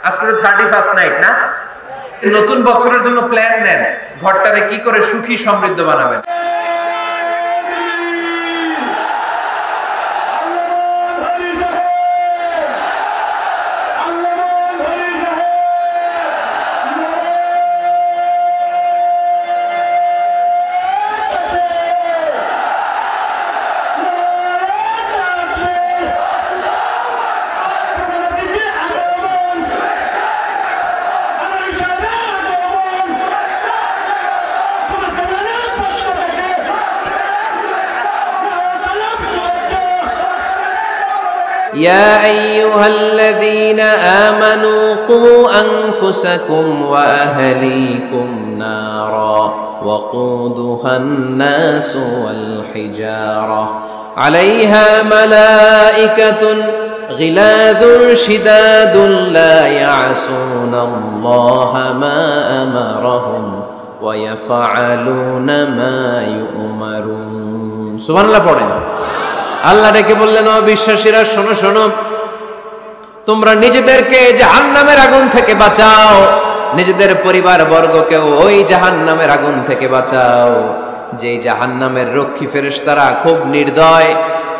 আজকে তো 31st night না, নতুন বছরের জন্য প্ল্যান নেন, ঘরটারে কি করে সুখী সমৃদ্ধ বানাবেন। يا أيها الذين آمنوا قوا أنفسكم وأهليكم نارا وقودها الناس والحجارة عليها ملائكة غلاظ شداد لا يعصون الله ما أمرهم ويفعلون ما يؤمرون سبحان الله পড়েন। আল্লাহ ডেকে বললেন, ও বিশ্বাসীরা শোনো শোনো, তোমরা নিজেদেরকে জাহান্নামের আগুন থেকে বাঁচাও, নিজেদের পরিবার বর্গকেও ওই জাহান্নামের আগুন থেকে বাঁচাও। যেই জাহান্নামের রক্ষী ফেরেশতারা খুব নির্দয়,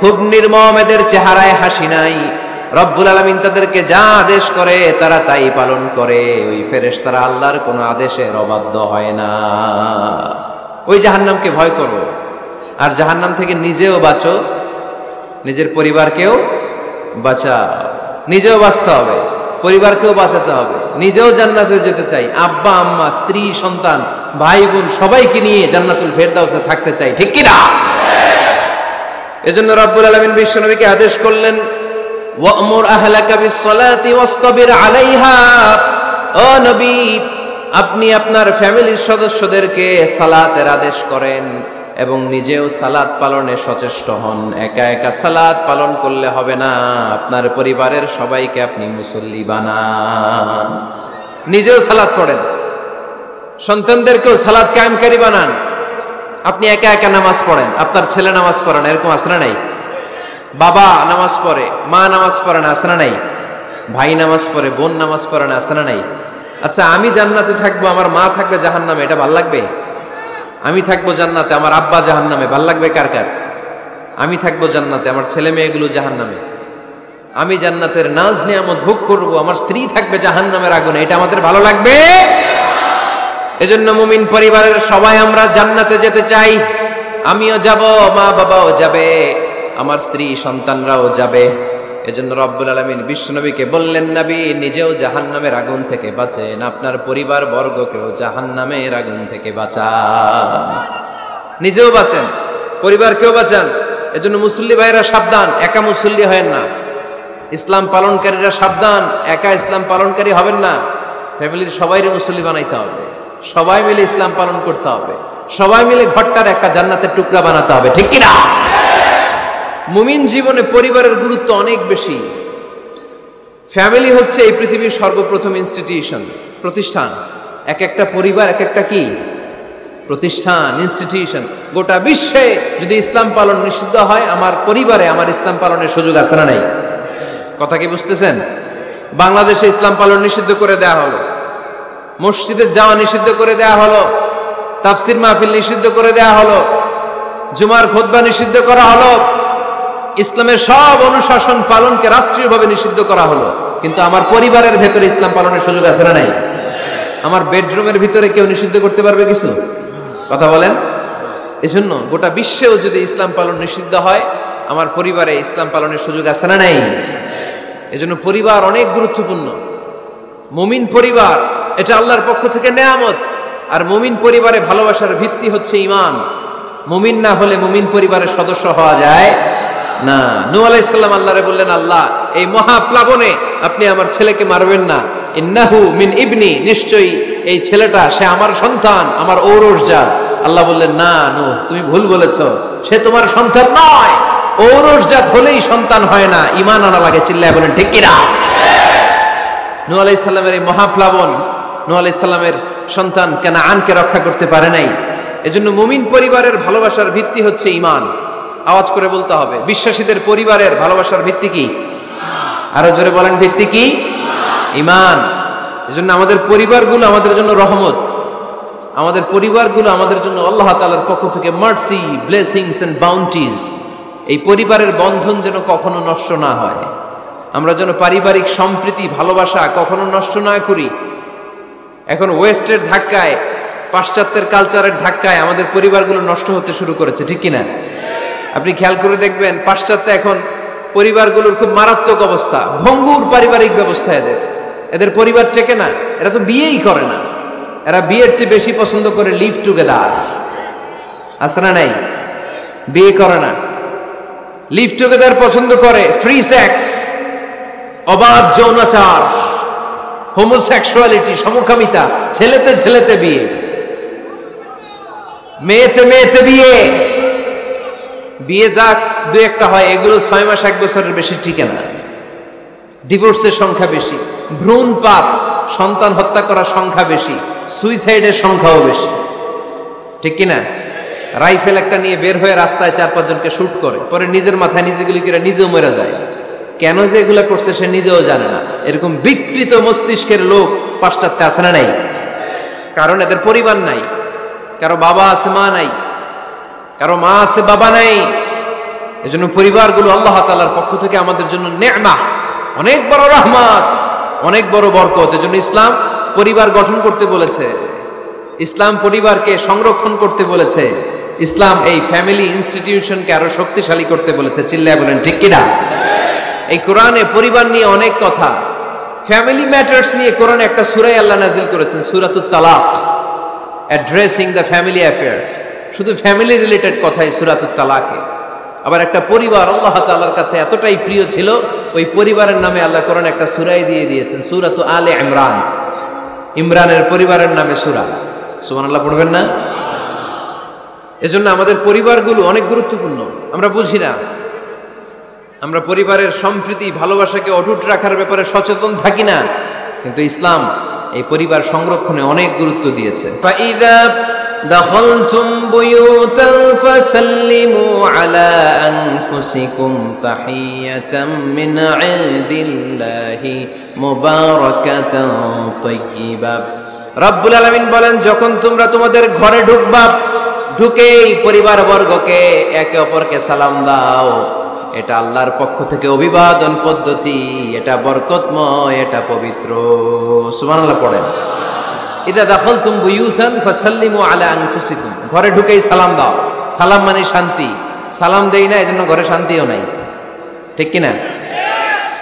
খুব নির্মম, এদের চেহারায় হাসি নাই। রব্বুল আলামিন তাদেরকে যা আদেশ করে তারা তাই পালন করে। ওই ফেরেশতারা আল্লাহর কোনো আদেশের অবাধ্য হয় না। ওই জাহান্নামকে ভয় করো, আর জাহান্নাম থেকে নিজেও বাঁচো, নিজের পরিবারকেও বাঁচাও। নিজেও বাঁচতে হবে, পরিবারকেও বাঁচাতে হবে। নিজেও জান্নাতে যেতে চাই, আব্বা আম্মা স্ত্রী সন্তান ভাই বোন সবাইকে নিয়ে জান্নাতুল ফেরদাউসে থাকতে চাই, ঠিক কি না? এজন্য রব্বুল আলামিন বিশ্বনবীকে আদেশ করলেন, ওয়া'মুর আহলাকা বিস-সালাতি ওয়াসতাবির আলাইহা। ও নবী, আপনি আপনার ফ্যামিলির সদস্যদেরকে সালাতের আদেশ করেন এবং নিজেও সালাত পালনে সচেষ্ট হন। একা একা সালাত পালন করলে হবে না, আপনার পরিবারের সবাইকে আপনি মুসল্লি বানান। নিজেও সালাত পড়েন, সন্তানদেরকেও সালাত কায়েমকারী বানান। আপনি একা একা নামাজ পড়েন, আপনার ছেলে নামাজ পড়ে না, এরকম আছে না নাই? বাবা নামাজ পড়ে, মা নামাজ পড়ে না, আছে না নাই? ভাই নামাজ পড়ে, বোন নামাজ পড়ে না, আছে না নাই? আচ্ছা, আমি জান্নাতে থাকবো, আমার মা থাকবে জাহান্নামে, এটা ভাল লাগবে? আমি থাকবো জান্নাতে, আমার আব্বা জাহান্নামে, ভাল লাগবে কার কার? আমি থাকবো জান্নাতে, আমার ছেলে মেয়েগুলো জাহান্নামে। আমি জান্নাতের নাজ নিয়ামত ভোগ করবো, আমার স্ত্রী থাকবে জাহান্নামের আগুনে, এটা আমাদের ভালো লাগবে? এজন্য মুমিন পরিবারের সবাই আমরা জান্নাতে যেতে চাই। আমিও যাব, মা বাবাও যাবে, আমার স্ত্রী সন্তানরাও যাবে। এজন্য রব্বুল আলামিন বিশ্বনবীকে বললেন, নবী নিজেও জাহান্নামের আগুন থেকে বাঁচেন, আপনার পরিবার বর্গকেও জাহান্নামের আগুন থেকে বাঁচান। নিজেও বাঁচেন, পরিবারকেও বাঁচান। এজন্য মুসল্লি ভাইরা সাবধান, একা মুসল্লি হয়েন না। ইসলাম পালনকারীরা সাবধান, একা ইসলাম পালনকারী হবেন না। ফ্যামিলির সবাইরে মুসল্লি বানাইতে হবে, সবাই মিলে ইসলাম পালন করতে হবে, সবাই মিলে ঘরটার একটা জান্নাতের টুকরা বানাতে হবে, ঠিক কি না? মুমিন জীবনে পরিবারের গুরুত্ব অনেক বেশি। ফ্যামিলি হচ্ছে এই পৃথিবীর সর্বপ্রথম ইনস্টিটিউশন, প্রতিষ্ঠান। এক একটা পরিবার এক একটা কি প্রতিষ্ঠান, ইনস্টিটিউশন। গোটা বিশ্বে যদি ইসলাম পালন নিষিদ্ধ হয়, আমার পরিবারে আমার ইসলাম পালনের সুযোগ আছে না নাই? কথা কি বুঝতেছেন? বাংলাদেশে ইসলাম পালন নিষিদ্ধ করে দেয়া হলো, মসজিদে যাওয়া নিষিদ্ধ করে দেয়া হলো, তাফসির মাহফিল নিষিদ্ধ করে দেয়া হলো, জুমার খুতবা নিষিদ্ধ করা হলো, ইসলামের সব অনুশাসন পালনকে রাষ্ট্রীয়ভাবে নিষিদ্ধ করা হলো। কিন্তু আমার পরিবারের ভেতরে ইসলাম পালনের সুযোগ আছে না নাই? আমার বেডরুমের ভিতরে কেউ নিষিদ্ধ করতে পারবে কিছু? কথা বলেন। এজন্য গোটা বিশ্বেও যদি ইসলাম পালন নিষিদ্ধ হয়, আমার পরিবারে ইসলাম পালনের সুযোগ আছে না নাই? এজন্য পরিবার অনেক গুরুত্বপূর্ণ। মুমিন পরিবার এটা আল্লাহর পক্ষ থেকে নেয়ামত। আর মুমিন পরিবারে ভালোবাসার ভিত্তি হচ্ছে ঈমান। মুমিন না হলে মুমিন পরিবারের সদস্য হওয়া যায় না। নূহ আলাইহিস সালাম আল্লাহরে বললেন, আল্লাহ এই মহাপ্লাবনে আপনি আমার ছেলেকে মারবেন না। ইন্নাহু মিন ইবনি, নিশ্চয়ই এই ছেলেটা সে আমার সন্তান, আমার ঔরসজাত। আল্লাহ বললেন, না নূহ, তুমি ভুল বলেছো, সে তোমার সন্তান নয়। ঔরসজাত হলেই সন্তান হয় না, ঈমান আনা লাগে। চিল্লায় বলেন ঠিক কি না? নূহ আলাইহিস সালামের এই মহাপ্লাবন নূহ আলাইহিস সালামের সন্তান কানাআনকে রক্ষা করতে পারে নাই। এজন্য মুমিন পরিবারের ভালোবাসার ভিত্তি হচ্ছে ঈমান। আওয়াজ করে বলতে হবে, বিশ্বাসীদের পরিবারের ভালোবাসার ভিত্তি কি? আরো জোরে বলেন, ভিত্তি কি? ঈমান। এজন্য আমাদের পরিবারগুলো আমাদের জন্য রহমত, আমাদের পরিবারগুলো আমাদের জন্য আল্লাহ তাআলার পক্ষ থেকে মার্সি, ব্লেসিংস এন্ড বাউন্টিজ। এই পরিবারের বন্ধন যেন কখনো নষ্ট না হয়, আমরা যেন পারিবারিক সম্প্রীতি ভালোবাসা কখনো নষ্ট না করি। এখন ওয়েস্টের ধাক্কায়, পাশ্চাত্যের কালচারের ধাক্কায় আমাদের পরিবারগুলো নষ্ট হতে শুরু করেছে, ঠিক কিনা? আপনি খেয়াল করে দেখবেন পাশ্চাত্যে এখন পরিবারগুলোর খুব মারাত্মক অবস্থা, ভঙ্গুর পারিবারিক ব্যবস্থা। এদের পরিবার টেকে না, এরা তো বিয়েই করে না, এরা বিয়ের চেয়ে বেশি পছন্দ করে লিভ টুগেদার। আছে না নাই? বিয়ে করে না, লিভ টুগেদার পছন্দ করে, ফ্রি সেক্স, অবাধ যৌনাচার, হোমোসেক্সুয়ালিটি, সমকামিতা, ছেলেতে ছেলেতে বিয়ে, মেয়েতে মেয়েতে বিয়ে। বিয়ে যাক দু একটা হয়, এগুলো 6 মাস 1 বছরের বেশি টিকে না। ডিভোর্সের সংখ্যা বেশি, ভ্রূণপাত, সন্তান হত্যা করার সংখ্যা বেশি, সুইসাইডের সংখ্যাও বেশি, ঠিক কিনা? রাইফেল একটা নিয়ে বের হয়ে রাস্তায় 4-5 জনকে শুট করে, পরে নিজের মাথায় নিজে গুলি করে নিজেও মরে যায়। কেন যে এগুলা করছে সে নিজেও জানে না। এরকম বিকৃত মস্তিষ্কের লোক পাশ্চাত্যে আছে না নাই? কারণ এদের পরিবার নাই, কারো বাবা আছে মা নাই, কারো মা আছে বাবা নাই। এজন্য পরিবারগুলো আল্লাহ তাআলার পক্ষ থেকে আমাদের জন্য নেয়ামত, অনেক বড় রহমত, অনেক বড় বরকত। এজন্য ইসলাম পরিবার গঠন করতে বলেছে, ইসলাম পরিবারকে সংরক্ষণ করতে বলেছে, ইসলাম এই ফ্যামিলি ইনস্টিটিউশনকে আরো শক্তিশালী করতে বলেছে। চিল্লায় বলেন ঠিক কিনা? এই কোরআনে পরিবার নিয়ে অনেক কথা, ফ্যামিলি ম্যাটার্স নিয়ে কোরআনে একটা সূরা আল্লাহ নাজিল করেছেন, সূরাতুত তালাক, অ্যাড্রেসিং দ্য ফ্যামিলি অ্যাফেয়ার্স। শুধু ফ্যামিলি রিলেটেড কথাই সূরাতুত তালাকে। আবার একটা পরিবার আল্লাহ তাআলার কাছে এতটাই প্রিয় ছিল, ওই পরিবারের নামে আল্লাহ কোরআনে একটা সূরাই দিয়ে দিয়েছেন, সূরাতু আলে ইমরান। ইমরানের পরিবারের নামে সূরা। সুবহানাল্লাহ পড়বেন না? এজন্য আমাদের পরিবারগুলো অনেক গুরুত্বপূর্ণ। আমরা বুঝি না, আমরা পরিবারের সম্প্রীতি ভালোবাসাকে অটুট রাখার ব্যাপারে সচেতন থাকি না, কিন্তু ইসলাম এই পরিবার সংরক্ষণে অনেক গুরুত্ব দিয়েছে। ফাইদা দাখালতুম বুয়ুতান ফাসাল্লিমু আলা আনফুসিকুম তাহিয়াতাম মিন ইনদিল্লাহি মুবারাকাতান তাইয়্যিবা। রব্বুল আলামিন বলেন, যখন তোমরা তোমাদের ঘরে ঢুকবা, ঢুকেই পরিবারবর্গকে একে অপরকে সালাম দাও। এটা আল্লাহর পক্ষ থেকে অভিবাদন পদ্ধতি, এটা বরকতময়, এটা পবিত্র। সুবহানাল্লাহ পড়েন। ইদা দাখালতুম বুয়ুতান ফাসাল্লিমু আলা আনফুসিকুম, ঘরে ঢুকেই সালাম দাও। সালাম মানে শান্তি। সালাম দেই না, এজন্য ঘরে শান্তিও নাই, ঠিক কিনা?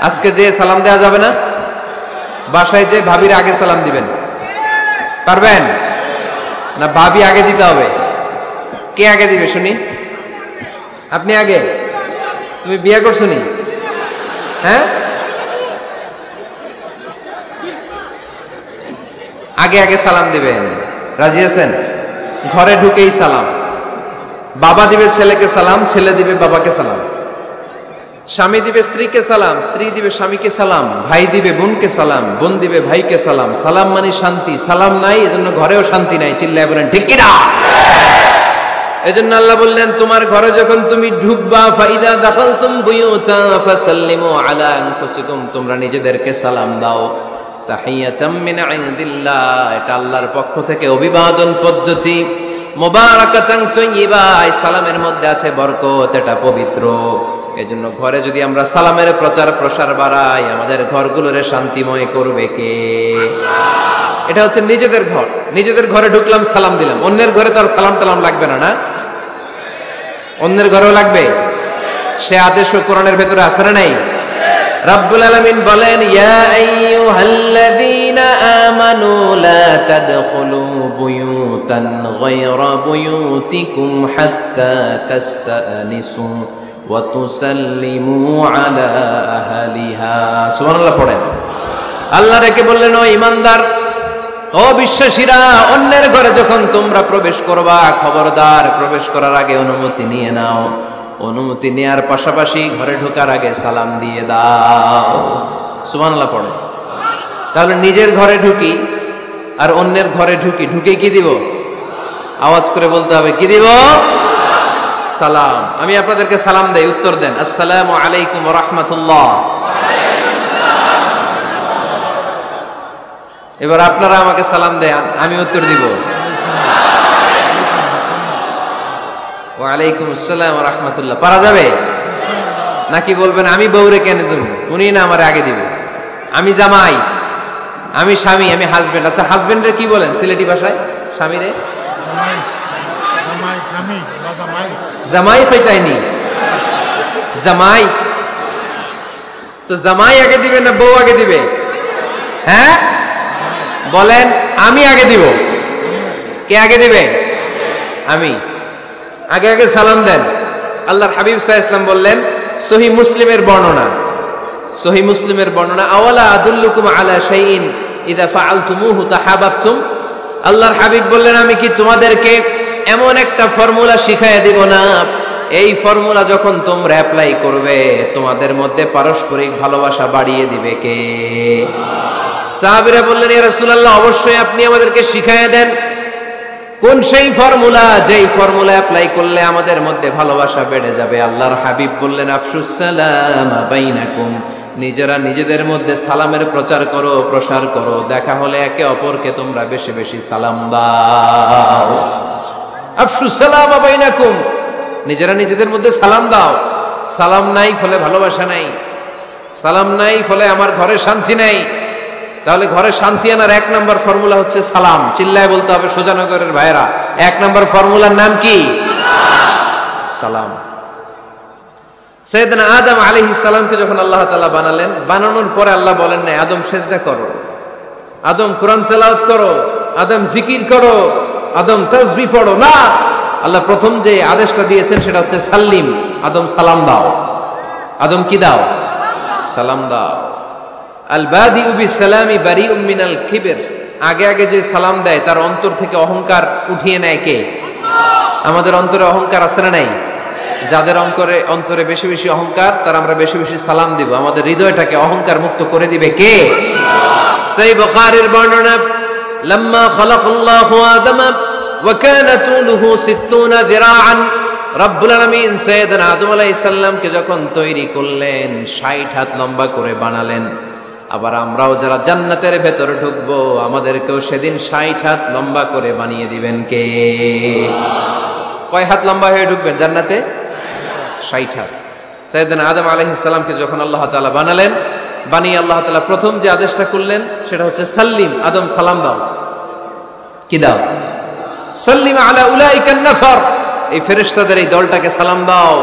আজকে যে সালাম দেওয়া যাবে না, বাসায় যে ভাবির আগে সালাম দিবেন, পারবেন না? ভাবি আগে দিতে হবে। কে আগে দিবে শুনি? আপনি আগে। তুমি বিয়ে করছো নি? হ্যাঁ, আগে আগে সালাম দিবেন। রাজি আছেন? ঘরে ঢুকেই সালাম। বাবা দিবে ছেলেকে সালাম, ছেলে দিবে বাবাকে সালাম, স্বামী দিবে স্ত্রীকে সালাম, স্ত্রী দিবে স্বামীকে সালাম, ভাই দিবে বোনকে সালাম, বোন দিবে ভাইকে সালাম। সালাম মানে শান্তি। সালাম নাই, এজন্য ঘরেও শান্তি নাই। চিল্লায় বলেন ঠিক কিনা? এজন্য আল্লাহ বললেন, তোমার ঘরে যখন তুমি ঢুকবা, ফাইদা দাখালতুম বুয়ুতান ফাসাল্লিমু আলা আনফুসিকুম, তোমরা নিজেদেরকে সালাম দাও। তাহিয়াতাম মিন ইনদিল্লাহ, এটা আল্লাহর পক্ষ থেকে অভিবাদন পদ্ধতি। মুবারাকাতান তাইয়্যিবা, এই সালামের মধ্যে আছে বরকত, এটা পবিত্র। এজন্য ঘরে যদি আমরা সালামের প্রচার প্রসার বাড়াই, আমাদের ঘরগুলোরে শান্তিময় করবে কে? এটা হচ্ছে নিজেদের ঘর। নিজেদের ঘরে ঢুকলাম, সালাম দিলাম। অন্যের ঘরে তার সালাম টালাম লাগবে না, না? অন্যের ঘরেও লাগবে। সে আদেশও কোরআনের ভেতরে আছে না নাই? রাব্বুল আলামিন বলেন, ইয়া আইয়ুহাল্লাযীনা আমানু লা তাদখুলু বুয়ুতান গায়রা বুয়ুতিকুম হাত্তা তাস্তানিসু ওয়া তুসাল্লিমু আলা আহলিহা। সুবহানাল্লাহ পড়েন। আল্লাহ রেখে বললেন, ও ঈমানদার, ও বিশ্বাসীরা, অন্যের ঘরে যখন তোমরা প্রবেশ করবা, খবরদার প্রবেশ করার আগে অনুমতি নিয়ে নাও। অনুমতি নেয়ার পাশাপাশি ঘরে ঢোকার আগে সালাম দিয়ে দাও। সুবহানাল্লাহ পড়ে। তাহলে নিজের ঘরে ঢুকি আর অন্যের ঘরে ঢুকি, ঢুকে কি দিব? আওয়াজ করে বলতে হবে, কি দিব? সালাম। আমি আপনাদেরকে সালাম দেই, উত্তর দেন, আসসালামু আলাইকুম ওয়া রাহমাতুল্লাহ। এবার আপনারা আমাকে সালাম দেন, আমি উত্তর দিব। ওয়ালাইকুম আসসালাম ওয়া রাহমাতুল্লাহ। পারা যাবে নাকি বলবেন আমি বউরে কেন তুমি, উনি না আমার আগে দিবে, আমি জামাই, আমি স্বামী, আমি হাজবেন্ড। আচ্ছা হাজবেন্ডের কি বলেন সিলেটি ভাষায়? স্বামীরে জামাই কইতাইনি, জামাই। তো জামাই আগে দিবে না বউ আগে দিবে? হ্যাঁ বলেন, আমি আগে দিব। কে আগে দিবে? আমি। আগে আগে সালাম দেন। আল্লাহর হাবিব সাল্লাল্লাহু আলাইহি ওয়াসাল্লাম বললেন, সহিহ মুসলিমের বর্ণনা, সহিহ মুসলিমের বর্ণনা, আওয়ালা আদুল্লুকুম আলা শাইইন ইযা ফাআলতুমুহু তাহাবাবতুম। আল্লাহর হাবিব বললেন, আমি কি তোমাদেরকে এমন একটা ফর্মুলা শিখাইয়া দিব না, এই ফর্মুলা যখন তোমরা অ্যাপ্লাই করবে তোমাদের মধ্যে পারস্পরিক ভালোবাসা বাড়িয়ে দিবে কে? সাহাবীরা বললেন, ইয়া রাসূলুল্লাহ অবশ্যই আপনি আমাদেরকে শিখাইয়া দেন। কোন সেই ফর্মুলা, যেই ফর্মুলা অ্যাপ্লাই করলে আমাদের মধ্যে ভালোবাসা বেড়ে যাবে? আল্লাহর হাবিব বললেন, আফশুস সালাম বাইনাকুম, নিজেরা নিজেদের মধ্যে সালামের প্রচার করো, প্রসার করো। দেখা হলে একে অপরকে তোমরা বেশি বেশি সালাম দাও। আফশুস সালাম বাইনাকুম, নিজেরা নিজেদের মধ্যে সালাম দাও। সালাম নাই ফলে ভালোবাসা নাই, সালাম নাই ফলে আমার ঘরে শান্তি নাই। তাহলে ঘরে শান্তি আনার এক নম্বর ফর্মুলা হচ্ছে সালাম। চিল্লায় বলতে হবে সোজানগরের ভাইরা, এক নম্বর ফর্মুলার নাম কি? সালাম। সাইয়েদনা আদম আলাইহিস সালামকে যখন আল্লাহ তাআলা বানালেন, বানানোর পরে আল্লাহ বলেন না আদম সেজদা করো, আদম কোরআন তেলাওয়াত করো, আদম জিকির করো, আদম তাসবিহ পড়ো, না। আল্লাহ প্রথম যে আদেশটা দিয়েছেন সেটা হচ্ছে সাল্লিম, আদম সালাম দাও। আদম কি দাও? সালাম দাও। আল বাদিউ বিসসালামি বারিউম মিনাল কিবর, আগে আগে যে সালাম দেয় তার অন্তর থেকে অহংকার উঠিয়ে নেয় কে? আমাদের অন্তরে অহংকার আছে না নাই? যাদের অন্তরে বেশি বেশি অহংকার, তার আমরা বেশি বেশি সালাম দিব। আমাদের হৃদয়টাকে অহংকার মুক্ত করে দিবে কে? সেই বুখারীর বর্ণনা, লাম্মা খালাকাল্লাহু আদমা ওয়া কানা তুলুহু 60 যিরাআন, রব্বুল আলামিন সাইয়েদনা আদম আলাইহিস সালামকে যখন তৈরি করলেন 60 হাত লম্বা করে বানালেন। আবার আমরাও যারা জান্নাতের ভেতরে ঢুকবো আমাদেরকেও সেদিন 60 হাত লম্বা করে বানিয়ে দিবেন কে? কয় হাত লম্বা হয়ে ঢুকবেন জান্নাতে? 60 হাত। সাইয়েদনা আদম আলাইহিস সালামকে যখন আল্লাহ তাআলা বানালেন, বানিয়ে আল্লাহ তাআলা প্রথম যে আদেশটা করলেন সেটা হচ্ছে সাল্লিম, আদম সালাম দাও। কি দাও? সাল্লিম আলা উলাইকান নাফার, এই ফেরেশতাদের এই দলটাকে সালাম দাও।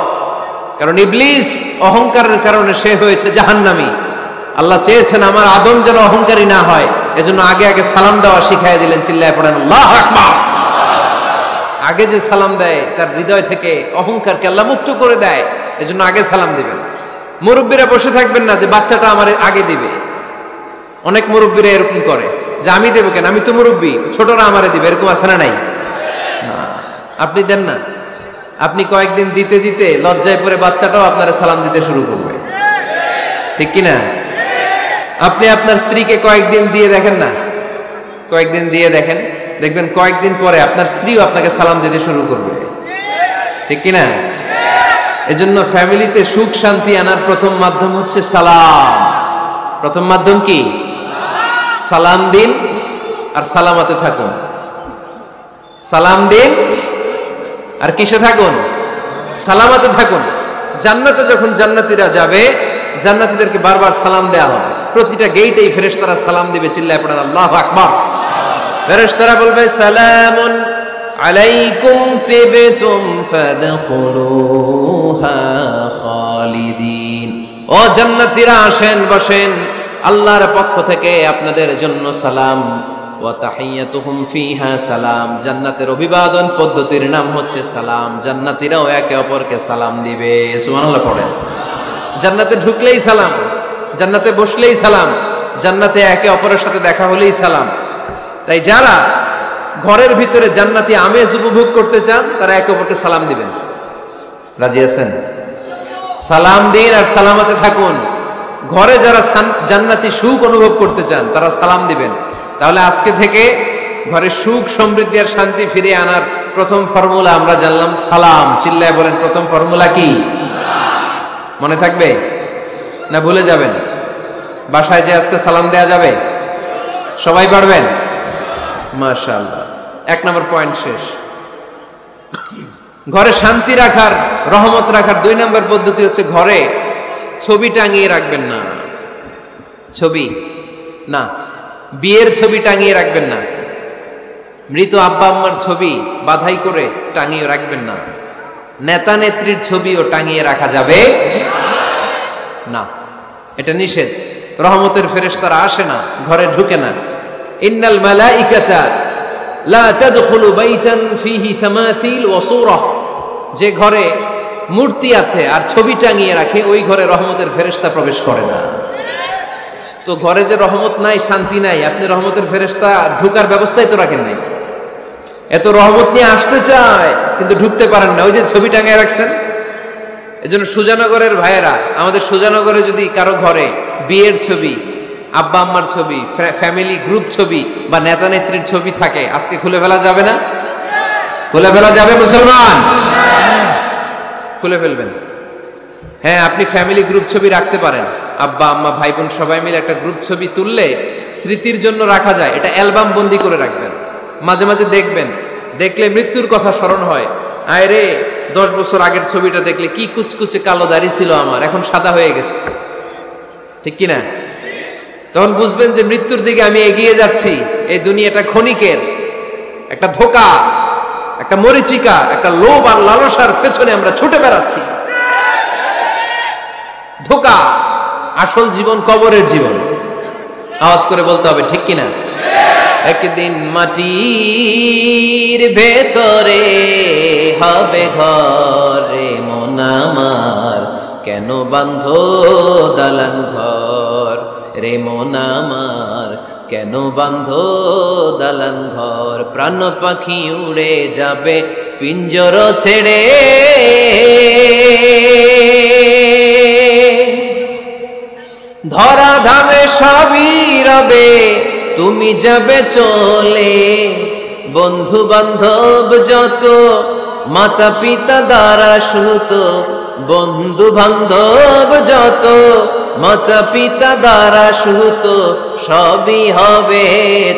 কারণ ইবলিস অহংকারের কারণে সে হয়েছে জাহান্নামী। আল্লাহ চেয়েছেন আমার আদম যেন অহংকারী না হয়, এজন্য আগে আগে সালাম দেওয়া শিখাই দিলেন। চিল্লায় পড়েন আল্লাহু আকবার। আগে যে সালাম দেয় তার হৃদয় থেকে অহংকারকে আল্লাহ মুক্ত করে দেয়, এজন্য আগে সালাম দিবেন। মুরব্বীরা বসে থাকবেন না যে বাচ্চাটা আমার আগে দিবে। অনেক মুরব্বীরা এরকম করে যে আমি দেবো কেন, আমি তো মুরব্বী, ছোটরা আমারে দিবে, এরকম আছে না নাই? আপনি দেন না। আপনি কয়েকদিন দিতে দিতে লজ্জায় পড়ে বাচ্চাটাও আপনারা সালাম দিতে শুরু করবে, ঠিক কিনা? আপনি আপনার স্ত্রীকে কয়েকদিন দিয়ে দেখেন না, কয়েকদিন দিয়ে দেখেন, দেখবেন কয়েকদিন পরে আপনার স্ত্রীও আপনাকে সালাম দিতে শুরু করবে, ঠিক কিনা? এজন্য ফ্যামিলিতে সুখ শান্তি আনার প্রথম মাধ্যম হচ্ছে সালাম। প্রথম মাধ্যম কি? সালাম দিন আর সালামতে থাকুন। সালাম দিন আর কিসে থাকুন? সালামতে থাকুন। জান্নাতে যখন জান্নাতীরা যাবে, জান্নাতীদেরকে বারবার সালাম দেওয়া হবে। প্রতিটা গেটেই ফেরেশতারা সালাম দিবে। চিল্লায় পড়েন আল্লাহু আকবার। ফেরেশতারা বলবে সালামুন আলাইকুম তিবতুম ফাদখুলুহা খালিদিন। ও জান্নাতীরা আসেন, বসেন, আল্লাহর পক্ষ থেকে আপনাদের জন্য সালাম। ওয়া তাহিয়াতুহুম ফিহা সালাম, জান্নাতের অভিবাদন পদ্ধতির নাম হচ্ছে সালাম। জান্নাতীরাও একে অপরকে সালাম দিবে। সুবহানাল্লাহ পড়েন। জান্নাতে ঢুকলেই সালাম, জান্নাতে বসলেই সালাম, জান্নাতে একে অপরের সাথে দেখা হলেই সালাম। তাই যারা ঘরের ভিতরে জান্নাতি আমেজ উপভোগ করতে চান তারা একে অপরকে সালাম দিবেন। রাজি আছেন? সালাম দিন আর সালামতে থাকুন। ঘরে যারা জান্নাতি সুখ অনুভব করতে চান তারা সালাম দিবেন। তাহলে আজকে থেকে ঘরে সুখ সমৃদ্ধি আর শান্তি ফিরিয়ে আনার প্রথম ফর্মুলা আমরা জানলাম সালাম। চিল্লায় বলেন প্রথম ফর্মুলা কি? মনে থাকবে না ভুলে যাবেন? বাসায় যে আজকে সালাম দেয়া যাবে? সবাই পারবেন? মাশাআল্লাহ। 1 নম্বর পয়েন্ট শেষ। ঘরে শান্তি রাখার, রহমত রাখার 2 নম্বর পদ্ধতি হচ্ছে ঘরে ছবি টাঙিয়ে রাখবেন না। ছবি না, বিয়ের ছবি টাঙিয়ে রাখবেন না। মৃত আব্বা আম্মার ছবি বাধাই করে টাঙিয়ে রাখবেন না। নেতা নেত্রীর ছবিও টাঙিয়ে রাখা যাবে না, এটা নিষেধ। রহমতের ফেরেশতারা আসে না, ঘরে ঢুকে না। ইন্নাল মালাইকাতা লা তাদখুলু বাইতান ফীহি তামাসিল ওয়া সূরাহ, যে ঘরে মূর্তি আছে আর ছবি টাঙিয়ে রাখে ওই ঘরে রহমতের ফেরেশতা প্রবেশ করে না। তো ঘরে যে রহমত নাই, শান্তি নাই, আপনি রহমতের ফেরেশতা ঢোকার ব্যবস্থাই তো রাখেন নাই। এত রহমত নিয়ে আসতে চায় কিন্তু ঢুকতে পারেন না, ওই যে ছবি টাঙিয়ে রাখছেন। এজন্য সুজানগরের ভাইয়েরা, আমাদের সুজানগরে যদি কারো ঘরে বিয়ের ছবি, আব্বা আম্মার ছবি, ফ্যামিলি গ্রুপ ছবি বা নেতা নেত্রীর ছবি থাকে, আজকে খুলে ফেলা যাবে না? খুলে ফেলা যাবে মুসলমান? খুলে ফেলবেন। হ্যাঁ, আপনি ফ্যামিলি গ্রুপ ছবি রাখতে পারেন। আব্বা আম্মা ভাই বোন সবাই মিলে একটা গ্রুপ ছবি তুললে স্মৃতির জন্য রাখা যায়। এটা অ্যালবাম বন্দি করে রাখবেন, মাঝে মাঝে দেখবেন। দেখলে মৃত্যুর কথা স্মরণ হয়। আয় রে, 10 বছর আগের ছবিটা দেখলে কি কুচকুচে কালো দাড়ি ছিল আমার, এখন সাদা হয়ে গেছে, ঠিক কিনা? তখন বুঝবেন যে মৃত্যুর দিকে আমি এগিয়ে যাচ্ছি। এই দুনিয়াটা ক্ষণিকের, একটা ধোঁকা, একটা মরিচিকা, একটা লোভ আর লালসার পেছনে আমরা ছুটে বেড়াচ্ছি। ধোঁকা, আসল জীবন কবরের জীবন। আওয়াজ করে বলতে হবে, ঠিক কিনা? একদিন মাটির ভেতরে হবে ঘরে মন আমার, কেন বাঁধো দালান ঘর রে মন আমার, কেন বাঁধো দালান ঘর। প্রাণ পাখি উড়ে যাবে পিঞ্জর ছেড়ে, ধরা ধামে সবই রবে তুমি যাবে চলে। বন্ধু বান্ধব যত মাতা পিতা দ্বারা সুত, বন্ধু বান্ধব যত মাতা পিতা দ্বারা সুত, সবই হবে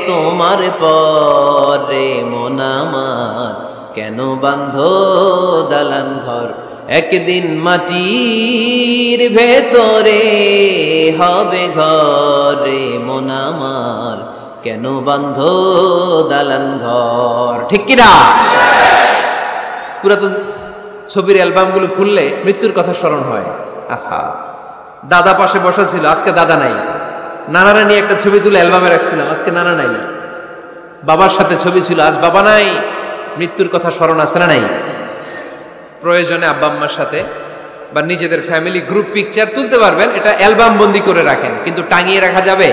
তোমার পরে মন আমার, কেন বাঁধো দালান ঘর। একদিন মাটির ভেতরে হবে ঘরে মন আমার, কেন বাঁধো দালান ঘর। ঠিক কিনা? পুরাতন ছবির অ্যালবামগুলো খুললে মৃত্যুর কথা স্মরণ হয়। আহা, দাদা পাশে বসা ছিল, আজকে দাদা নাই। নানারা নিয়ে একটা ছবি তুলে অ্যালবামে রাখছিলাম, আজকে নানা নাই। বাবার সাথে ছবি ছিল, আজ বাবা নাই। মৃত্যুর কথা স্মরণ আছে না নাই? প্রয়োজনে আব্বা আম্মার সাথে বা নিজেদের ফ্যামিলি গ্রুপ পিকচার তুলতে পারবেন, এটা অ্যালবাম বন্দি করে রাখেন, কিন্তু টাঙিয়ে রাখা যাবে?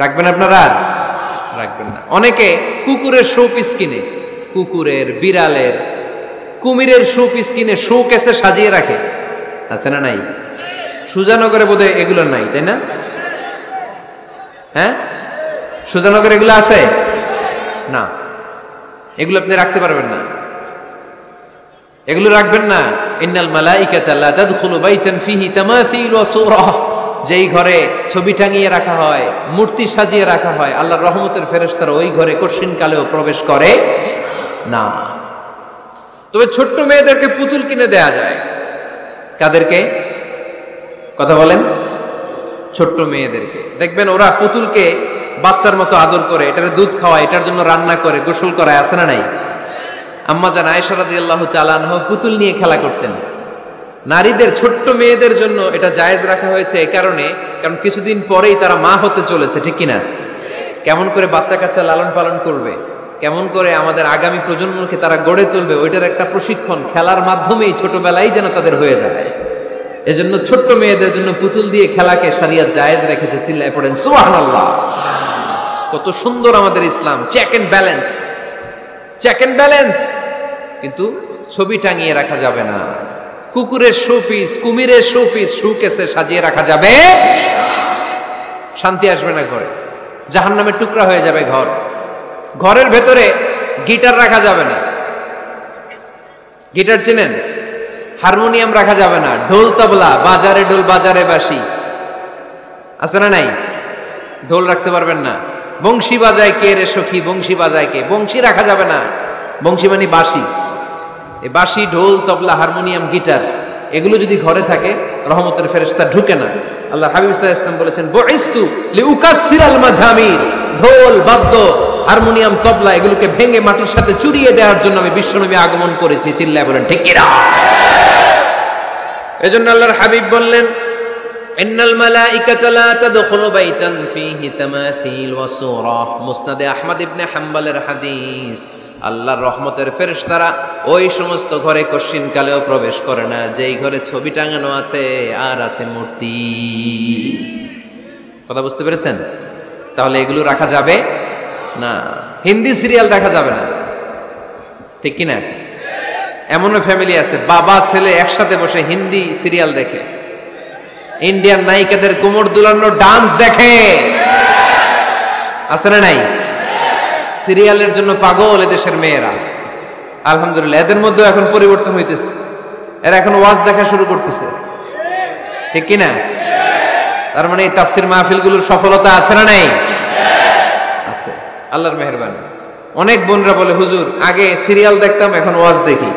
রাখবেন আপনারা? আর রাখবেন না। অনেকে কুকুরের শো পিস কিনে, কুকুরের, বিড়ালের, কুমিরের শো পিস কিনে শো কেসে সাজিয়ে রাখে, আছে না নাই? সুজানগরে বোধহয় এগুলো নাই, তাই না? হ্যাঁ, সুজানগরে এগুলো আছে না? এগুলো আপনি রাখতে পারবেন না, এগুলো রাখবেন না। ইন্নাল মালাইকাতা লা তাদখুলু বাইতান ফীহি তামাসিল ওয়া সূরাহ, যেই ঘরে ছবি টাঙিয়ে রাখা হয়, মূর্তি সাজিয়ে রাখা হয়, আল্লাহর রহমতের ফেরেশতারা ওই ঘরে কঠিন কালেও প্রবেশ করে না। তবে ছোট্ট মেয়েদেরকে পুতুল কিনে দেয়া যায়। কাদেরকে? কথা বলেন। ছোট্ট মেয়েদেরকে দেখবেন ওরা পুতুলকে বাচ্চার মতো আদর করে, এটার দুধ খাওয়ায়, এটার জন্য রান্না করে, গোসল করায়, আছে না নাই? আম্মা জান আয়েশা রাদিয়াল্লাহু তাআলা আনহা পুতুল নিয়ে খেলা করতেন। নারীদের, ছোট্ট মেয়েদের জন্য এটা জায়েজ রাখা হয়েছে এই কারণে, কারণ কিছুদিন পরেই তারা মা হতে চলেছে, ঠিক কিনা? কেমন করে বাচ্চা কাচ্চা লালন পালন করবে, কেমন করে আমাদের আগামী প্রজন্মকে তারা গড়ে তুলবে, ওইটার একটা প্রশিক্ষণ খেলার মাধ্যমেই ছোটবেলায় যেন তাদের হয়ে যায়। এজন্য ছোট্ট মেয়েদের জন্য পুতুল দিয়ে খেলাকে শরিয়ত জায়েজ রেখেছে। চিল্লায় পড়েন সুবহানাল্লাহ। কত সুন্দর আমাদের ইসলাম, check and balance, check and balance. কিন্তু ছবি টাঙিয়ে রাখা যাবে না। কুকুরের শোপিস, কুমিরের শোপিস শোকেসে সাজিয়ে রাখা যাবে, শান্তি আসবে না ঘরে, জাহান্নামের টুকরা হয়ে যাবে ঘর। ঘরের ভেতরে গিটার রাখা যাবে না। গিটার চেনেন? হারমোনিয়াম রাখা যাবে না। ঢোল তবলা, বাজারে ঢোল বাজারে বাঁশি, আছে না নাই? ঢোল রাখতে পারবেন না। বংশী বাজায় কে রে সখী, বংশী বাজায় কে? বংশী রাখা যাবে না। বংশী মানে বাঁশি। এই বাঁশি, ঢোল, তবলা, হারমোনিয়াম, গিটার এগুলো যদি ঘরে থাকে রহমতের ফেরেশতা ঢুকে না। আল্লাহ হাবিব সাল্লাল্লাহু আলাইহি ওয়াসাল্লাম বলেছেন বুইস্তু লিউকাসসিরাল মাযামির, ঢোল, বাদ্য, হারমোনিয়াম, তবলা এগুলোকে ভেঙে মাটির সাথে চুরিয়ে দেওয়ার জন্য আমি বিশ্বনবী আগমন করেছি। চিল্লায় বলেন ঠিক কি না? এজন্য আল্লাহর হাবিব বললেন ইন্নাল মালাইকাতা লা তাদখুলু বাইতান ফীহি তামাসিল ওয়া সূরা। মুসনাদে আহমদ ইবনে হাম্বলের হাদিস। আল্লাহর রহমতের ফেরেশতারা ওই সমস্ত ঘরে কশিন কালেও প্রবেশ করে না যেই ঘরে ছবি টাঙানো আছে আর আছে মূর্তি। কথা বুঝতে পেরেছেন? তাহলে এগুলো রাখা যাবে না। হিন্দি সিরিয়াল দেখা যাবে না, ঠিক কি না? এমনও ফ্যামিলি আছে বাবা ছেলে একসাথে বসে হিন্দি সিরিয়াল দেখে, ইন্ডিয়ান নায়িকাদের কোমর দুলানো ডান্স দেখে, আছে না নাই? সিরিয়ালের জন্য পাগল এদেশের মেয়েরা। আলহামদুলিল্লাহ এদের মধ্যে এখন পরিবর্তন হইতেছে, এরা এখন ওয়াজ দেখা শুরু করতেছে, ঠিক কি না? তার মানে এই তাফসির মাহফিলগুলোর সফলতা আছে না নাই? আছে, আল্লাহর মেহেরবানি। অনেক বোনরা বলে হুজুর আগে সিরিয়াল দেখতাম এখন ওয়াজ দেখি।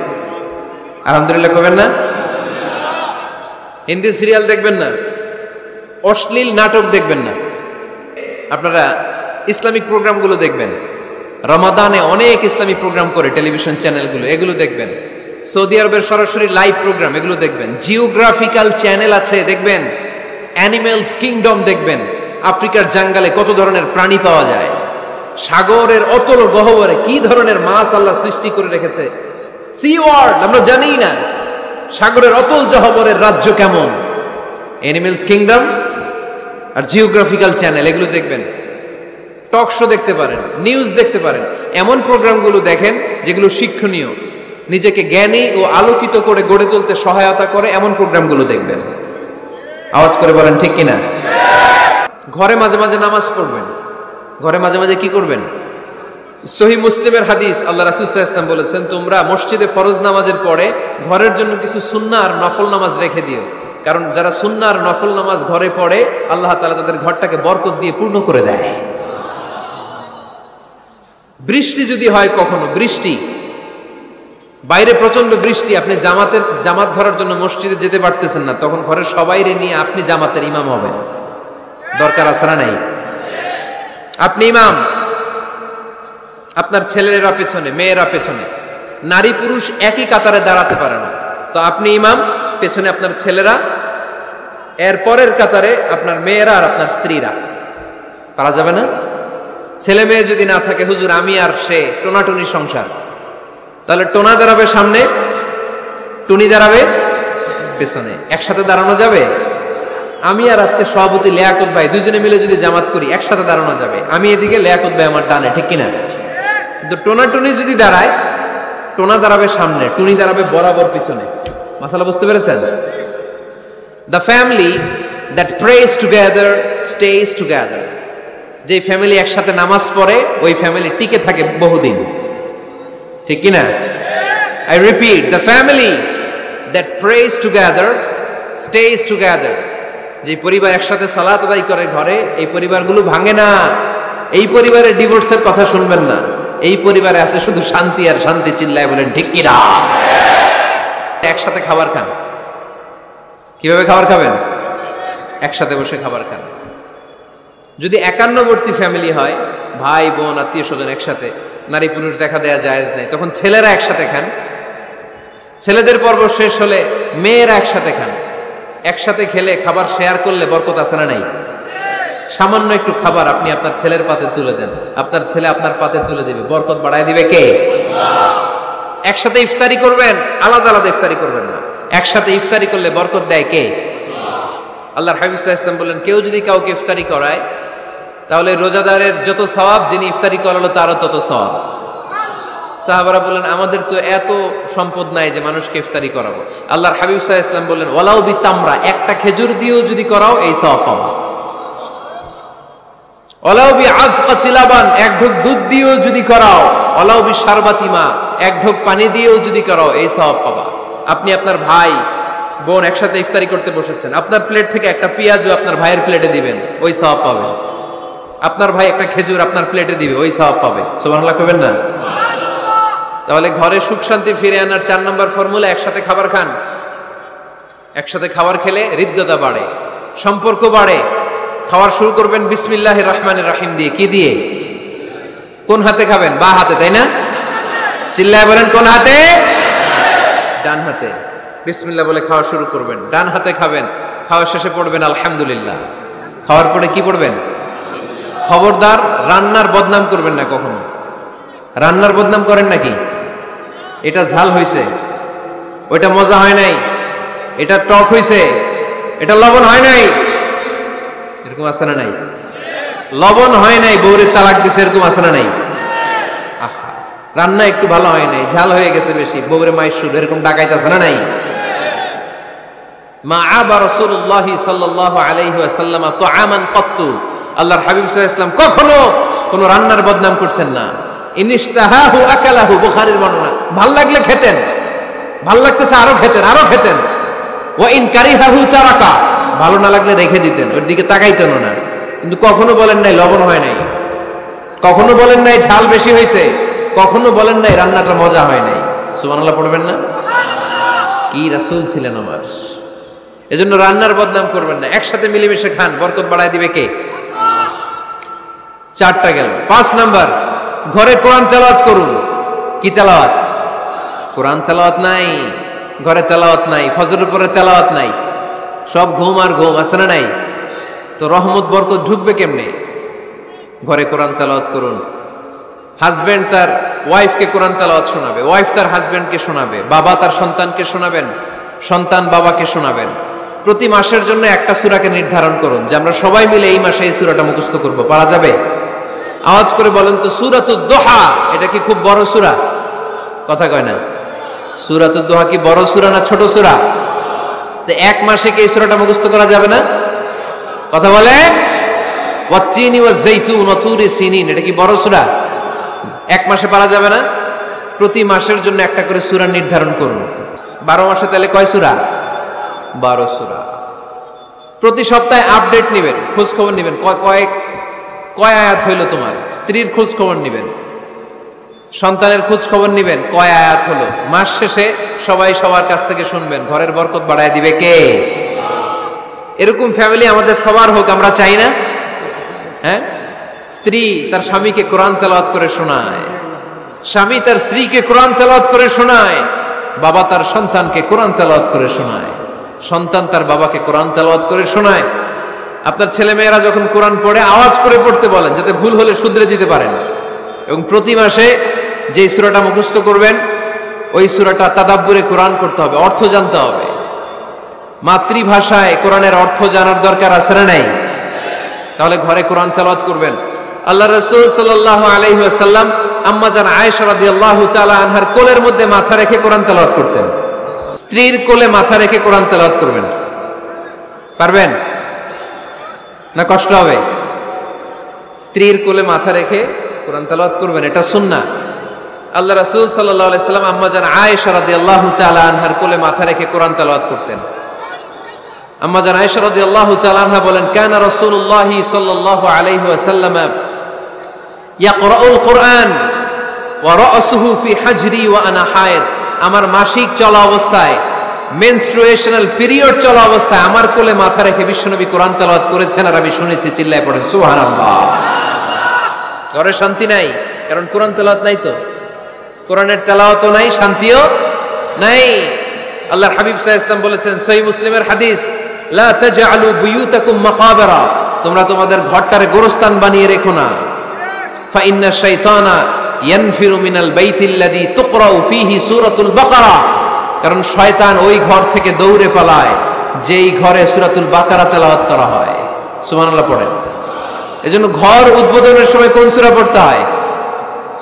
আলহামদুলিল্লাহ কবেন না? হিন্দি সিরিয়াল দেখবেন না, অশ্লীল নাটক দেখবেন না, আপনারা ইসলামিক প্রোগ্রামগুলো দেখবেন। রমাদানে অনেক ইসলামিক প্রোগ্রাম করে টেলিভিশন চ্যানেলগুলো, এগুলো দেখবেন। সৌদি আরবের সরাসরি লাইভ প্রোগ্রাম এগুলো দেখবেন। জিওগ্রাফিক্যাল চ্যানেল আছে দেখবেন, অ্যানিমেলস কিংডম দেখবেন। আফ্রিকার জঙ্গলে কত ধরনের প্রাণী পাওয়া যায়, সাগরের অতল গহ্বরে কি ধরনের মাছ আল্লাহ সৃষ্টি করে রেখেছে, সি ওয়ার্ল্ড আমরা জানি না, সাগরের অতল গহ্বরের রাজ্য কেমন। অ্যানিমেলস কিংডম আর জিওগ্রাফিক্যাল চ্যানেল এগুলো দেখবেন। টক শো দেখতে পারেন, নিউজ দেখতে পারেন। এমন প্রোগ্রামগুলো দেখেন যেগুলো শিক্ষণীয়, নিজেকে জ্ঞানী ও আলোকিত করে গড়ে তুলতে সহায়তা করে, এমন প্রোগ্রামগুলো দেখবেন। আওয়াজ করে বলেন ঠিক কিনা? ঘরে মাঝে মাঝে নামাজ পড়বেন। ঘরে মাঝে মাঝে কি করবেন? সহিহ মুসলিমের হাদিস, আল্লাহ রাসূল সাল্লাল্লাহু আলাইহি ওয়াসাল্লাম বলেছেন তোমরা মসজিদে ফরজ নামাজের পরে ঘরের জন্য কিছু সুন্নাহ আর নফল নামাজ রেখে দিও, কারণ যারা সুন্নাহ আর নফল নামাজ ঘরে পড়ে আল্লাহ তাআলা তাদের ঘরটাকে বরকত দিয়ে পূর্ণ করে দেয়। বৃষ্টি যদি হয় কখনো, বৃষ্টি বাইরে প্রচন্ড বৃষ্টি, আপনি জামাত ধরার জন্য মসজিদে যেতে পারতেছেন না, তখন ঘরের সবাইরে নিয়ে আপনি জামাতের ইমাম হবেন। দরকার আছে না নাই? আপনি ইমাম, আপনার ছেলেরা পেছনে, মেয়েরা পেছনে, নারী পুরুষ একই কাতারে দাঁড়াতে পারে না, তো আপনি ইমাম, পেছনে আপনার ছেলেরা, এর পরের কাতারে আপনার মেয়েরা আর আপনার স্ত্রীরা। পারা যাবে না? ছেলে মেয়ে যদি না থাকে, হুজুর আমি আর সে টোনাটুনি সংসার, তাহলে টোনা দাঁড়াবে সামনে, টুনি দাঁড়াবে পেছনে, একসাথে দাঁড়ানো যাবে? আমি আর আজকে সভাপতি লিয়াকত ভাই দুজনে মিলে যদি জামাত করি একসাথে দাঁড়ানো যাবে, আমি এদিকে, লিয়াকত ভাই আমার ডানে, ঠিক কিনা? কিন্তু টোনা টুনি যদি দাঁড়ায়, টোনা দাঁড়াবে সামনে, টুনি দাঁড়াবে বরাবর পিছনে। মাসালা বুঝতে পেরেছেন? The family that prays together stays together. যে ফ্যামিলি একসাথে নামাজ পড়ে ওই ফ্যামিলি টিকে থাকে বহুদিন, ঠিক কিনা? I repeat, the family that prays together stays together. যে পরিবার একসাথে সালাত আদায় করে ঘরে, এই পরিবারগুলো ভাঙে না। এই পরিবারের ডিভোর্সের কথা শুনবেন না, এই পরিবারে আছে শুধু শান্তি আর শান্তি। চিল্লায় বলেন ঠিক কিনা? একসাথে খাবার খান। কিভাবে খাবার খাবেন? একসাথে বসে খাবার খান। যদি একান্নবর্তী ফ্যামিলি হয়, ভাই বোন আত্মীয় স্বজন একসাথে, নারী পুরুষ দেখা দেয়া জায়েজ নেই, তখন ছেলেরা একসাথে খান। ছেলেদের পর্ব শেষ হলে মেয়েরা একসাথে খান। একসাথে খেলে খাবার শেয়ার করলে বরকত আছে না নাই? সামান্য একটু খাবার আপনি আপনার ছেলের পাতে তুলে দেন, আপনার ছেলে আপনার পাতে তুলে দিবে, বরকত বাড়ায় দিবে কে? একসাথে ইফতারি করবেন, আলাদা আলাদা ইফতারি করবেন না, একসাথে ইফতারি করলে বরকত দেয় কে? আল্লাহর হাবিব সাল্লাল্লাহু আলাইহি ওয়াসাল্লাম বললেন কেউ যদি কাউকে ইফতারি করায় তাহলে রোজাদারের যত সওয়াব, যিনি ইফতারি করালো তারও তত সওয়াব। সাহাবারা বললেন আমাদের তো এত সম্পদ নাই যে মানুষকে ইফতারি করাবো। আল্লাহর হাবিব সাল্লাল্লাহু আলাইহি ওয়াসাল্লাম বললেন ওয়ালাউ বিতামরা, একটা খেজুর দিয়েও যদি করাও এই সওয়াব পাবা। ওয়ালাউ বিআযকা চিলাবান, এক ঢোক দুধ দিয়েও যদি করাও, ওয়ালাউ বিশারবাতিমা, এক ঢোক পানি দিয়েও যদি করাও এই সওয়াব পাবা। আপনি আপনার ভাই বোন একসাথে ইফতারি করতে বসেছেন, আপনার প্লেট থেকে একটা পেঁয়াজও আপনার ভাইয়ের প্লেটে দিবেন, ওই সওয়াব পাবেন। আপনার ভাই একটা খেজুর আপনার প্লেটে দিবে, ওই সওয়াব পাবে। সুবহানাল্লাহ কইবেন না? তাহলে ঘরে সুখ শান্তি ফিরে আনার 4 নম্বর ফর্মুলা, একসাথে খাবার খান। একসাথে খাবার খেলে হৃদ্যতা বাড়ে, সম্পর্ক বাড়ে। খাওয়ার শুরু করবেন বিসমিল্লাহির রহমানির রহিম দিয়ে। কি দিয়ে? কোন হাতে খাবেন? বা হাতে, তাই না? চিল্লায় বলেন কোন হাতে? ডান হাতে। বিসমিল্লাহ বলে খাওয়া শুরু করবেন, ডান হাতে খাবেন। খাওয়া শেষে পড়বেন আলহামদুলিল্লাহ। খাওয়ার পরে কি পড়বেন? খবরদার রান্নার বদনাম করবেন না কখনো। রান্নার বদনাম করেন নাকি? এটা ঝাল হয়েছে, ওইটা মজা হয় নাই, এটা টক হয়েছে, এটা লবণ হয় নাই, এরকম আছে না নাই? লবণ হয় নাই, বউরে তালাক দিছে, এরকম আছে না নাই? আহা, রান্না একটু ভালো হয় নাই, ঝাল হয়ে গেছে বেশি, বউরে মাইশুর, এরকম ডাকাইতেছে না নাই? মা আবা রাসূলুল্লাহ সাল্লাল্লাহু আলাইহি ওয়াসাল্লাম তুআমান ক্বাত্তু, আল্লাহর হাবিব সাল্লাল্লাহু আলাইহি ওয়াসাল্লাম কখনো কোনো রান্নার বদনাম করতেন না। ইনিশতাহাহু আকালাহু, বুখারীর বর্ণনা। ভাল লাগলে খেতেন, ভাল লাগতেছে আরো খেতেন, আরো খেতেন। ওয়া ইন কারিহাহু তারাকা, ভালো না লাগলে রেখে দিতেন, ওর দিকে তাকাইতেন না। কিন্তু কখনো বলেন নাই লবণ হয় নাই, কখনো বলেন নাই ঝাল বেশি হয়েছে, কখনো বলেন নাই রান্নাটা মজা হয় নাই। সুবহানাল্লাহ পড়বেন না? কি রাসূল ছিলেন আমার। এজন্য রান্নার বদনাম করবেন না, একসাথে মিলেমিশে খান, বরকত বাড়ায় দিবে কে? 4টা গেল। 5 নাম্বার, ঘরে কোরআন তেলাওয়াত করুন। কি তেলাওয়াত? কোরআন তেলাওয়াত নাই, ঘরে তেলাওয়াত নাই, ফজরের পরে তেলাওয়াত নাই, সব ঘুম আর ঘুম, আছে না নাই? তো রহমত বরকত ঢুকবে কেমনে? ঘরে কোরআন তেলাওয়াত করুন। হাজবেন্ড তার ওয়াইফকে কোরআন তেলাওয়াত শোনাবে, ওয়াইফ তার হাজবেন্ডকে শোনাবে, বাবা তার সন্তানকে শোনাবেন, সন্তান বাবাকে শোনাবেন। প্রতি মাসের জন্য একটা সূরাকে নির্ধারণ করুন যে আমরা সবাই মিলে এই মাসে এই সূরাটা মুখস্থ করব। পারা যাবে? আওয়াজ করে বলেন তো, সূরাতুদ দোহা এটা কি খুব বড় সূরা? কথা কয় না। সূরাতুদ দোহা কি বড় সূরা না ছোট সূরা? তো এক মাসে কি এই সূরাটা মুখস্থ করা যাবে না? কথা বলে। ওয়াত্তিনি ওয়াজ-যাইতুন ওয়া তুরি সিনিন, এটা কি বড় সূরা? এক মাসে পারা যাবে না? প্রতি মাসের জন্য একটা করে সূরা নির্ধারণ করুন। 12 মাসে তাহলে কয় সূরা? 12 সূরা। প্রতি সপ্তাহে আপডেট নেবেন, খোঁজ খবর নেবেন, কয় আয়াত হইল তোমার। স্ত্রীর খোঁজ খবর নেবেন, সন্তানের খোঁজ খবর নেবেন, কয় আয়াত হলো। মাস শেষে সবাই সবার কাছ থেকে শুনবেন। ঘরের বরকত বাড়ায় দিবে কে? এরকম ফ্যামিলি আমাদের সবার হোক, আমরা চাই না? হ্যাঁ, স্ত্রী তার স্বামীকে কোরআন তেলাওয়াত করে শোনায়, স্বামী তার স্ত্রীকে কোরআন তেলাওয়াত করে শোনায়, বাবা তার সন্তানকে কোরআন তেলাওয়াত করে শোনায়, সন্তান তার বাবাকে কোরআন তেলাওয়াত করে শোনায়। আপনার ছেলে মেয়েরা যখন কোরআন পড়ে আওয়াজ করে পড়তে বলেন, যাতে ভুল হলে শুধরে দিতে পারেন। এবং প্রতি মাসে যে সূরাটা মুখস্থ করবেন, ওই সূরাটা তাদাব্বুরে কোরআন করতে হবে, অর্থ জানতে হবে। মাতৃভাষায় কোরআনের অর্থ জানার দরকার আছে না নাই? তাহলে ঘরে কোরআন তেলাওয়াত করবেন। আল্লাহ রাসূল সাল্লাল্লাহু আলাইহি ওয়াসাল্লাম আম্মা জান আয়েশা রাদিয়াল্লাহু তাআলা আনহার কোলের মধ্যে মাথা রেখে কোরআন তেলাওয়াত করতেন। স্ত্রীর কোলে মাথা রেখে কোরআন তেলাওয়াত করবেন। পারবেন না? কষ্ট হবে? স্ত্রীর কোলে মাথা রেখে কোরআন তেলাওয়াত করবেন, এটা সুন্নাহ। আল্লাহ রাসূল সাল্লাল্লাহু আলাইহি ওয়াসাল্লাম আম্মা জান আয়েশা রাদিয়াল্লাহু তাআলা আনহার কোলে মাথা রেখে কোরআন তেলাওয়াত করতেন। আম্মা জান আয়েশা রাদিয়াল্লাহু তাআলা আনহা বলেন, কানা রাসূলুল্লাহ সাল্লাল্লাহু আলাইহি ওয়াসাল্লাম ইয়াকরাউল কুরআন ওয়া রাসুহু ফি হাজরি ওয়া আনা হায়েদ। আমার মাসিক চলা অবস্থায়, মেনস্ট্রুয়েশনাল পিরিয়ড চলা অবস্থায় আমার কোলে মাথা রেখে বিশ্বনবী কোরআন তেলাওয়াত করেছেন, আর আমি শুনেছি। চিল্লায় পড়েন সুবহানাল্লাহ। ঘরে শান্তি নাই, কারণ কোরআন তেলাওয়াত নাই। তো কোরআনের তেলাওয়াতও নাই, শান্তিও নাই। আল্লাহর হাবিব সাল্লাল্লাহু আলাইহি ওয়াসাল্লাম বলেছেন, সহিহ মুসলিমের হাদিস, লা তাজআলু বুয়ুতাকুম মাকাবিরা, তোমরা তোমাদের ঘরটারে গোরস্থান বানিয়ে রেখো না। ফা ইন্না শাইতানা ইয়ানফিরু মিনাল বাইতিল্লাযী তুকরাউ ফীহি সূরাতুল বাকারা, কারণ শয়তান ওই ঘর থেকে দৌড়ে পালায় যেই ঘরে সূরাতুল বাকারা তেলাওয়াত করা হয়। সুবহানাল্লাহ পড়েন। এজন্য ঘর উদ্বোধনের সময় কোন সূরা পড়তে হয়?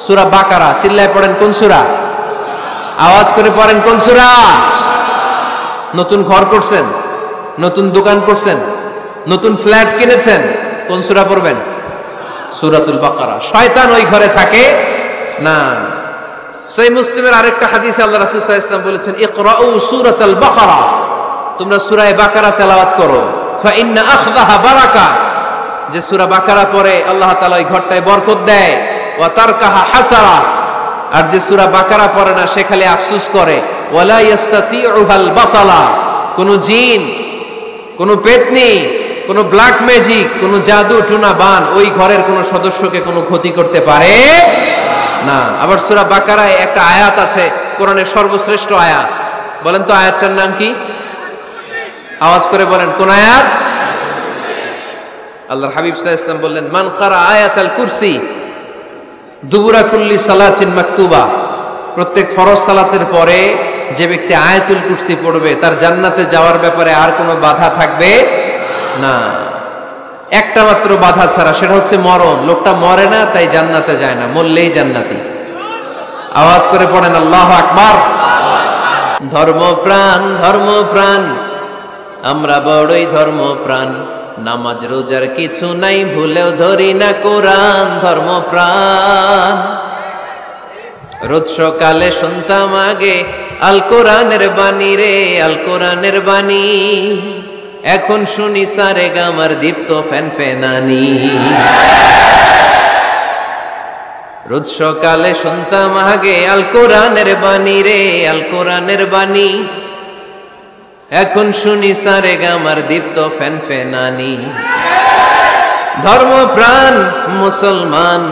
সূরা বাকারা। চিল্লায় পড়েন কোন সূরা? আওয়াজ করে পড়েন কোন সূরা? নতুন ঘর করছেন, নতুন দোকান করছেন, নতুন ফ্ল্যাট কিনেছেন, কোন সূরা পড়বেন? সূরাতুল বাকারা। শয়তান ওই ঘরে থাকে না। সহিহ মুসলিমের আরেকটা হাদিসে আল্লাহ রাসূল সাল্লাল্লাহু আলাইহি ওয়াসাল্লাম বলেছেন, ইকরাউ সূরাতাল বাকারা, তোমরা সূরা বাকারা তেলাওয়াত করো। ফা ইন্না আখযাহা বারাকা, যে সূরা বাকারা পড়ে আল্লাহ তাআলা ওই ঘরটায় বরকত দেয়, ওয়া তারকাহা হাসারা, আর যে সূরা বাকারা পড়ে না সে খালি আফসোস করে, ওয়ালা ইয়াস্তাতিউহাল বাতালা, কোন জিন, কোন পেতনি, কোন ব্ল্যাক ম্যাজিক, কোন জাদু টুনা বান ওই ঘরের কোন সদস্যকে কোনো ক্ষতি করতে পারে না। আবার সূরা বাকারায় একটা আয়াত আছে, কোরআনের সর্বশ্রেষ্ঠ আয়াত, বলেন তো আয়াতটার নাম কি? আওয়াজ করে বলেন, কোন আয়াত? আল্লাহর হাবিব সাল্লাল্লাহু আলাইহি ওয়াসাল্লাম বললেন, মান ক্বারা আয়াতাল কুরসি দুবুরা কুল্লি সালাতিন মাকতুবা, প্রত্যেক ফরজ সালাতের পরে যে ব্যক্তি আয়াতুল কুরসি পড়বে তার জান্নাতে যাওয়ার ব্যাপারে আর কোনো বাধা থাকবে না। একটা মাত্র বাধা ছাড়া, সেটা হচ্ছে মরণ। লোকটা মরে না তাই জান্নাতে যায় না, মরলেই জান্নাতি। আওয়াজ করে পড়েন আল্লাহু আকবার। ধর্মপ্রাণ ধর্মপ্রাণ, আমরা বড়ই ধর্মপ্রাণ, নামাজ রোজার কিছু নাই, ভুলেও ধরি না কোরআন। ধর্মপ্রাণ, রোজ সকালে শুনতাম আগে আল কোরআনের বাণী রে, আল কোরআনের বাণী, এখন শুনি সারে গামার দীপ্ত ফ্যানফেনানি। রোজ সকালে শুনতাম আগে আল কোরআনের বাণী রে, আল কোরআনের বাণী, এখন শুনি সারে গামার দীপ্ত ফ্যানফেনানি। ধর্মপ্রাণ মুসলমান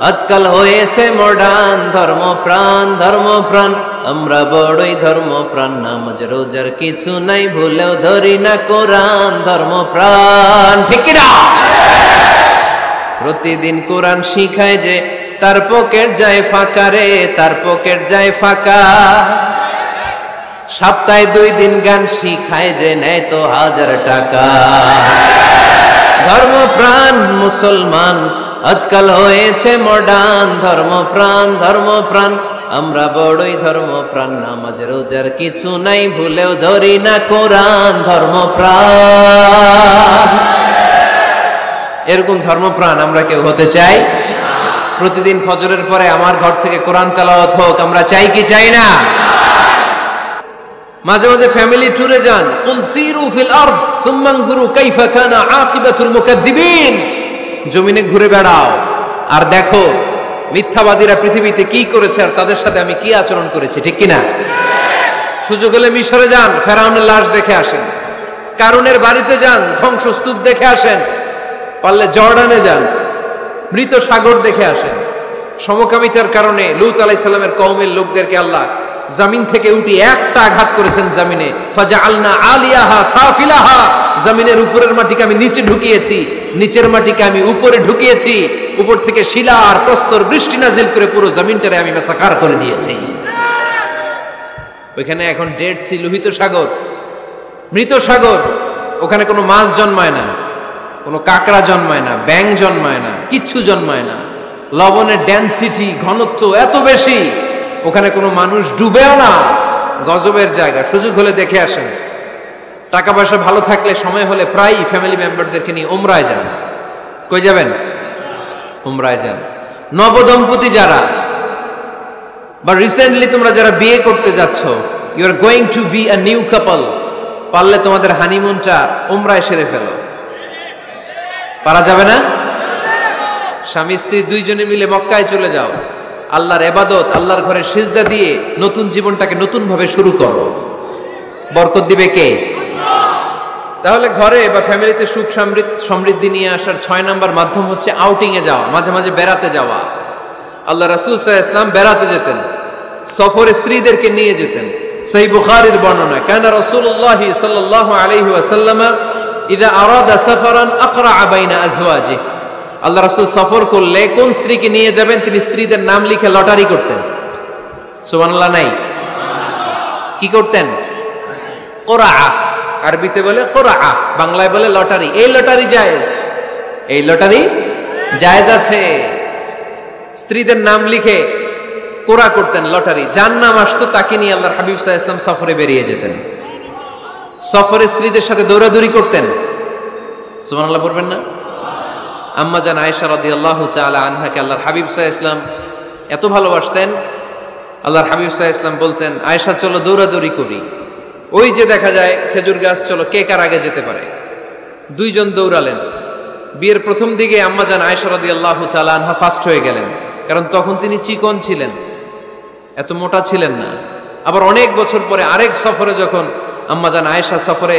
আজকাল হয়েছে মডার্ন। ধর্মপ্রাণ ধর্মপ্রাণ, আমরা বড়ই ধর্মপ্রাণ, নামাজ রোজার কিছু নাই, ভুলেও ধরি না কোরআন। ধর্মপ্রাণ, ঠিক কি না? প্রতিদিন কোরআন শিখায় যে তার পকেট যায় ফাঁকা রে, তার পকেট যায় ফাঁকা। সপ্তাহে 2 দিন গান শিখায় যে নেয় তো 1000 টাকা। ধর্মপ্রাণ মুসলমান আজকাল হয়েছে মডার্ন। ধর্মপ্রাণ ধর্মপ্রাণ, আমরা বড়ই ধর্মপ্রাণ, নামাজ রোজার কিছু নাই, ভুলেও ধরি না কোরআন। ধর্মপ্রাণ, এরকম ধর্মপ্রাণ আমরা কেউ হতে চাই? প্রতিদিন ফজরের পরে আমার ঘর থেকে কোরআন তেলাওয়াত হোক, আমরা চাই কি চাই না? মাঝে মাঝে ফ্যামিলি ট্যুরে যান, কুল সিরু ফিল আরদ সুম্মা আনজুরু কাইফা কানা আকিবাতুল মুকাজ্জিবিন, জমিনে ঘুরে বেড়াও আর দেখো মিথ্যাবাদীরা পৃথিবীতে কি করেছে আর তাদের সাথে আমি কি আচরণ করেছি, ঠিক কি না? সুযোগ হলে মিশরে যান, ফেরাউনের লাশ দেখে আসেন। কারুনের বাড়িতে যান, ধ্বংসস্তূপ দেখে আসেন। পারলে জর্ডানে যান, মৃত সাগর দেখে আসেন। সমকামিতার কারণে লূত আলাইহিস সালামের কওমের লোকদেরকে আল্লাহ জমিন থেকে উঠি একটা আঘাত করেছেন জমিনে, ফাজআলনা আলিয়াহা সাফিলাহা, জমিনের উপরের মাটিকে আমি নিচে ঢুকিয়েছি, নিচের মাটিকে আমি উপরে ঢুকিয়েছি, উপর থেকে শিলা আর প্রস্তর বৃষ্টি নাজিল করে পুরো জমিনটারে আমি মাসাকার করে দিয়েছি। ওইখানে এখন ডেড সি, লোহিত সাগর, মৃত সাগর, ওখানে কোনো মাছ জন্মায় না, কোনো কাঁকড়া জন্মায় না, ব্যাঙ জন্মায় না, কিচ্ছু জন্মায় না। লবণের ডেনসিটি, ঘনত্ব এত বেশি, ওখানে কোনো মানুষ ডুবেও না। গজবের জায়গা, সুযোগ হলে দেখে আসেন। টাকা পয়সা ভালো থাকলে সময় হলে প্রায় ফ্যামিলি মেম্বারদেরকে নিয়ে উমরায় যান। কই যাবেন? উমরায় যান। নবদম্পতি যারা বা রিসেন্টলি তোমরা যারা বিয়ে করতে যাচ্ছ, you are going to be a new couple, পারলে তোমাদের হানিমুনটা উমরায় সেরে ফেলো। পারা যাবে না? স্বামী স্ত্রী দুইজনে মিলে মক্কায় চলে যাও, আল্লাহর ইবাদত, আল্লাহর ঘরে সিজদা দিয়ে নতুন জীবনটাকে নতুন ভাবে শুরু করো। বরকত দিবে কে? তাহলে ঘরে বা ফ্যামিলিতে সুখ সমৃদ্ধি নিয়ে আসার 6 নাম্বার মাধ্যম হচ্ছে আউটিং এ যাওয়া, মাঝে মাঝে বেড়াতে যাওয়া। আল্লাহ রাসূল সাল্লাল্লাহু আলাইহি ওয়াসাল্লাম বেড়াতে যেতেন, সফরে স্ত্রীদেরকে নিয়ে যেতেন। সহিহ বুখারীর বর্ণনা, কানা রাসূলুল্লাহ সাল্লাল্লাহু আলাইহি ওয়াসাল্লাম ইযা আরাদা সাফারান আকরা বাইনা আজওয়াজিহি, আল্লাহ রাসূল সফর করলে কোন স্ত্রীকে নিয়ে যাবেন তিনি স্ত্রীদের নাম লিখে লটারি করতেন। সুবহানাল্লাহ নাই? কি করতেন? কোরআ, আরবিতে বলে কোরআ, বাংলায় বলে লটারি। এই লটারি জায়েজ, এই লটারি জায়েজ আছে। স্ত্রীদের নাম লিখে কোরআ করতেন, লটারি। যার নাম আসতো তাকে নিয়ে আল্লাহর হাবিব সাল্লাল্লাহু আলাইহি ওয়াসাল্লাম সফরে বেরিয়ে যেতেন। সফরে স্ত্রীদের সাথে দৌড়াদৌড়ি করতেন। সুবহানাল্লাহ পড়বেন না? আম্মা জান আয়েশা রাদিয়াল্লাহু তাআলা আনহাকে আল্লাহর হাবিব সাল্লাল্লাহু আলাইহি ওয়াসাল্লাম এত ভালোবাসতেন, আল্লাহর হাবিব সাল্লাল্লাহু আলাইহি ওয়াসাল্লাম বলতেন, আয়েশা চলো দৌড়াদৌড়ি করি। ওই যে দেখা যায় খেজুর গাছ, চলো কে কার আগে যেতে পারে। দুইজন দৌড়ালেন, বিয়ের প্রথম দিকে আম্মাজান আয়েশা রাদিয়াল্লাহু তাআলা আনহা ফাস্ট হয়ে গেলেন, কারণ তখন তিনি চিকন ছিলেন, এত মোটা ছিলেন না। আবার অনেক বছর পরে আরেক সফরে যখন আম্মাজান আয়েশা সফরে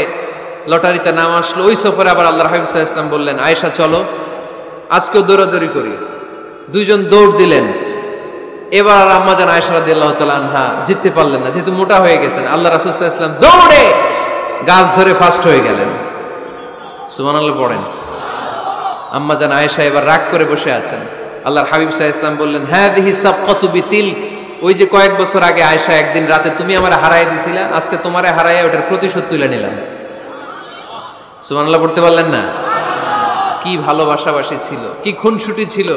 লটারিতে নাম আসলো, ওই সফরে আবার আল্লাহর হাবিব সাল্লাল্লাহু আলাইহি ওয়াসাল্লাম বললেন, আয়েশা চলো আজকেও দৌড়াদৌড়ি করি। দুইজন দৌড় দিলেন। এবার আর আম্মাজান আয়েশা রাদিয়াল্লাহু তাআলা আনহা জিততে পারলেন না, যেহেতু মোটা হয়ে গেছেন। আল্লাহ রাসূল সাল্লাল্লাহু আলাইহি ওয়াসাল্লাম দৌড়ে গাছ ধরে ফাস্ট হয়ে গেলেন। সুবহানাল্লাহ পড়েন। আম্মাজান আয়েশা এবার রাগ করে বসে আছেন। আল্লাহর হাবিব সাল্লাল্লাহু আলাইহি ওয়াসাল্লাম বললেন, হাদিহি সাবকাতু বিতিলক, ওই যে কয়েক বছর আগে আয়েশা একদিন রাতে তুমি আমারে হারায় দিছিলা, আজকে তোমারে হারাইয়া ওটার প্রতিশোধ তুলে নিলাম। সুবহানাল্লাহ পড়তে পারলেন না? কি ভালোবাসাবাসী ছিল, কি খুনসুটি ছিল,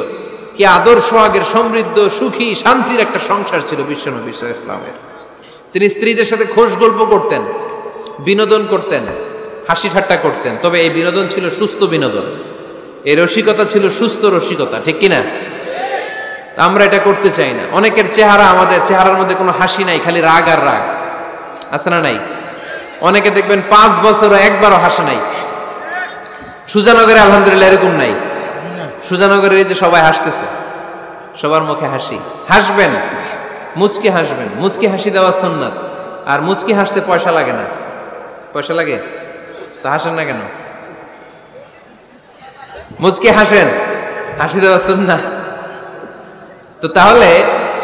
কি আদর্শ আগের সমৃদ্ধ সুখী শান্তির একটা সংসার ছিল বিশ্বনবী সাল্লাল্লাহু আলাইহি ওয়াসাল্লামের। তিনি স্ত্রীদের সাথে খোশ গল্প করতেন, বিনোদন করতেন, হাসি ঠাট্টা করতেন, তবে এই বিনোদন ছিল সুস্থ বিনোদন, এই রসিকতা ছিল সুস্থ রসিকতা, ঠিক কিনা? আমরা এটা করতে চাই না। অনেকের চেহারা, আমাদের চেহারার মধ্যে কোনো হাসি নাই, খালি রাগ আর রাগ, আছে না নাই? অনেকে দেখবেন 5 বছরও একবারও হাসে নাই। সুজানগরে আলহামদুলিল্লাহ এরকম নাই। সুজানগরের এই যে সবাই হাসতেছে, সবার মুখে হাসি, হাসবেন, মুচকি হাসবেন, মুচকি হাসি দেওয়া সুন্নাত। আর মুচকি হাসতে পয়সা লাগে না। পয়সা লাগে তো হাসেন না কেন? মুচকি হাসেন, হাসি দেওয়া সুন্নাত। তো তাহলে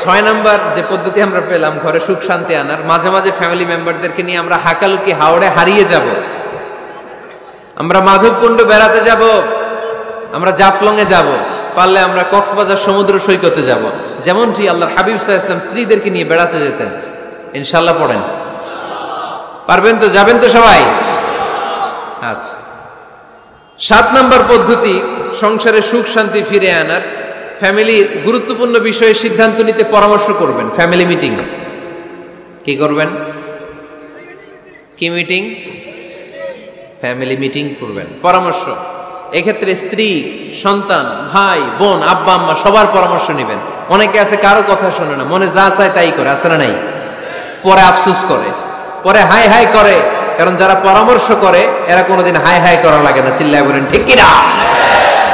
6 নাম্বার যে পদ্ধতি আমরা পেলাম ঘরে সুখ শান্তি আনার, মাঝে মাঝে ফ্যামিলি মেম্বারদেরকে নিয়ে আমরা হাকালুকি হাওড়ে হারিয়ে যাব, আমরা মাধবকুণ্ড বেড়াতে যাব, আমরা জাফলং এ যাব, পারলে আমরা কক্সবাজার সমুদ্র সৈকতে যাব, যেমনটি আল্লাহর হাবিব সাল্লাল্লাহু আলাইহি ওয়াসাল্লাম স্ত্রীদেরকে নিয়ে বেড়াতে যেতেন। ইনশাআল্লাহ পড়েন। পারবেন তো? যাবেন তো সবাই? আচ্ছা। 7 নাম্বার পদ্ধতি সংসারে সুখ শান্তি ফিরে আনার, ফ্যামিলির গুরুত্বপূর্ণ বিষয়ে সিদ্ধান্ত নিতে পরামর্শ করবেন। Family meeting. কি করবেন? কি মিটিং? ফ্যামিলি মিটিং করবেন, পরামর্শ। এক্ষেত্রে স্ত্রী, সন্তান, ভাই, বোন, আব্বা আম্মা সবার পরামর্শ নেবেন। অনেকে আছে কারো কথা শোনে না, মনে যা চায় তাই করে, আছে না নাই? পরে আফসোস করে, পরে হাই হাই করে, কারণ যারা পরামর্শ করে এরা কোনোদিন হাই হাই করা লাগে না। চিল্লায় বলেন ঠিক কিনা?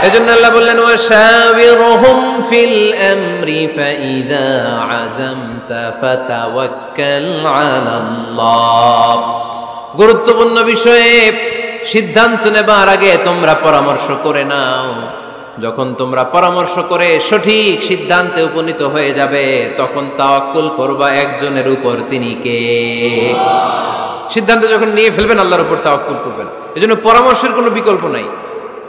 এজন্য আল্লাহ বললেন, ওয়াশাবিরহুম ফিল আমরি ফাইযা আযামতা ফাতাওয়াক্কাল আলাল্লাহ। গুরুত্বপূর্ণ বিষয়ে সিদ্ধান্ত নেবার আগে তোমরা পরামর্শ করে নাও। যখন তোমরা পরামর্শ করে সঠিক সিদ্ধান্তে উপনীত হয়ে যাবে, তখন তাওয়াক্কুল করবা একজনের উপর, তিনি কে? সিদ্ধান্ত যখন নিয়ে ফেলবেন আল্লাহর উপর তাওয়াক্কুল করবেন। এজন্য পরামর্শের কোনো বিকল্প নাই।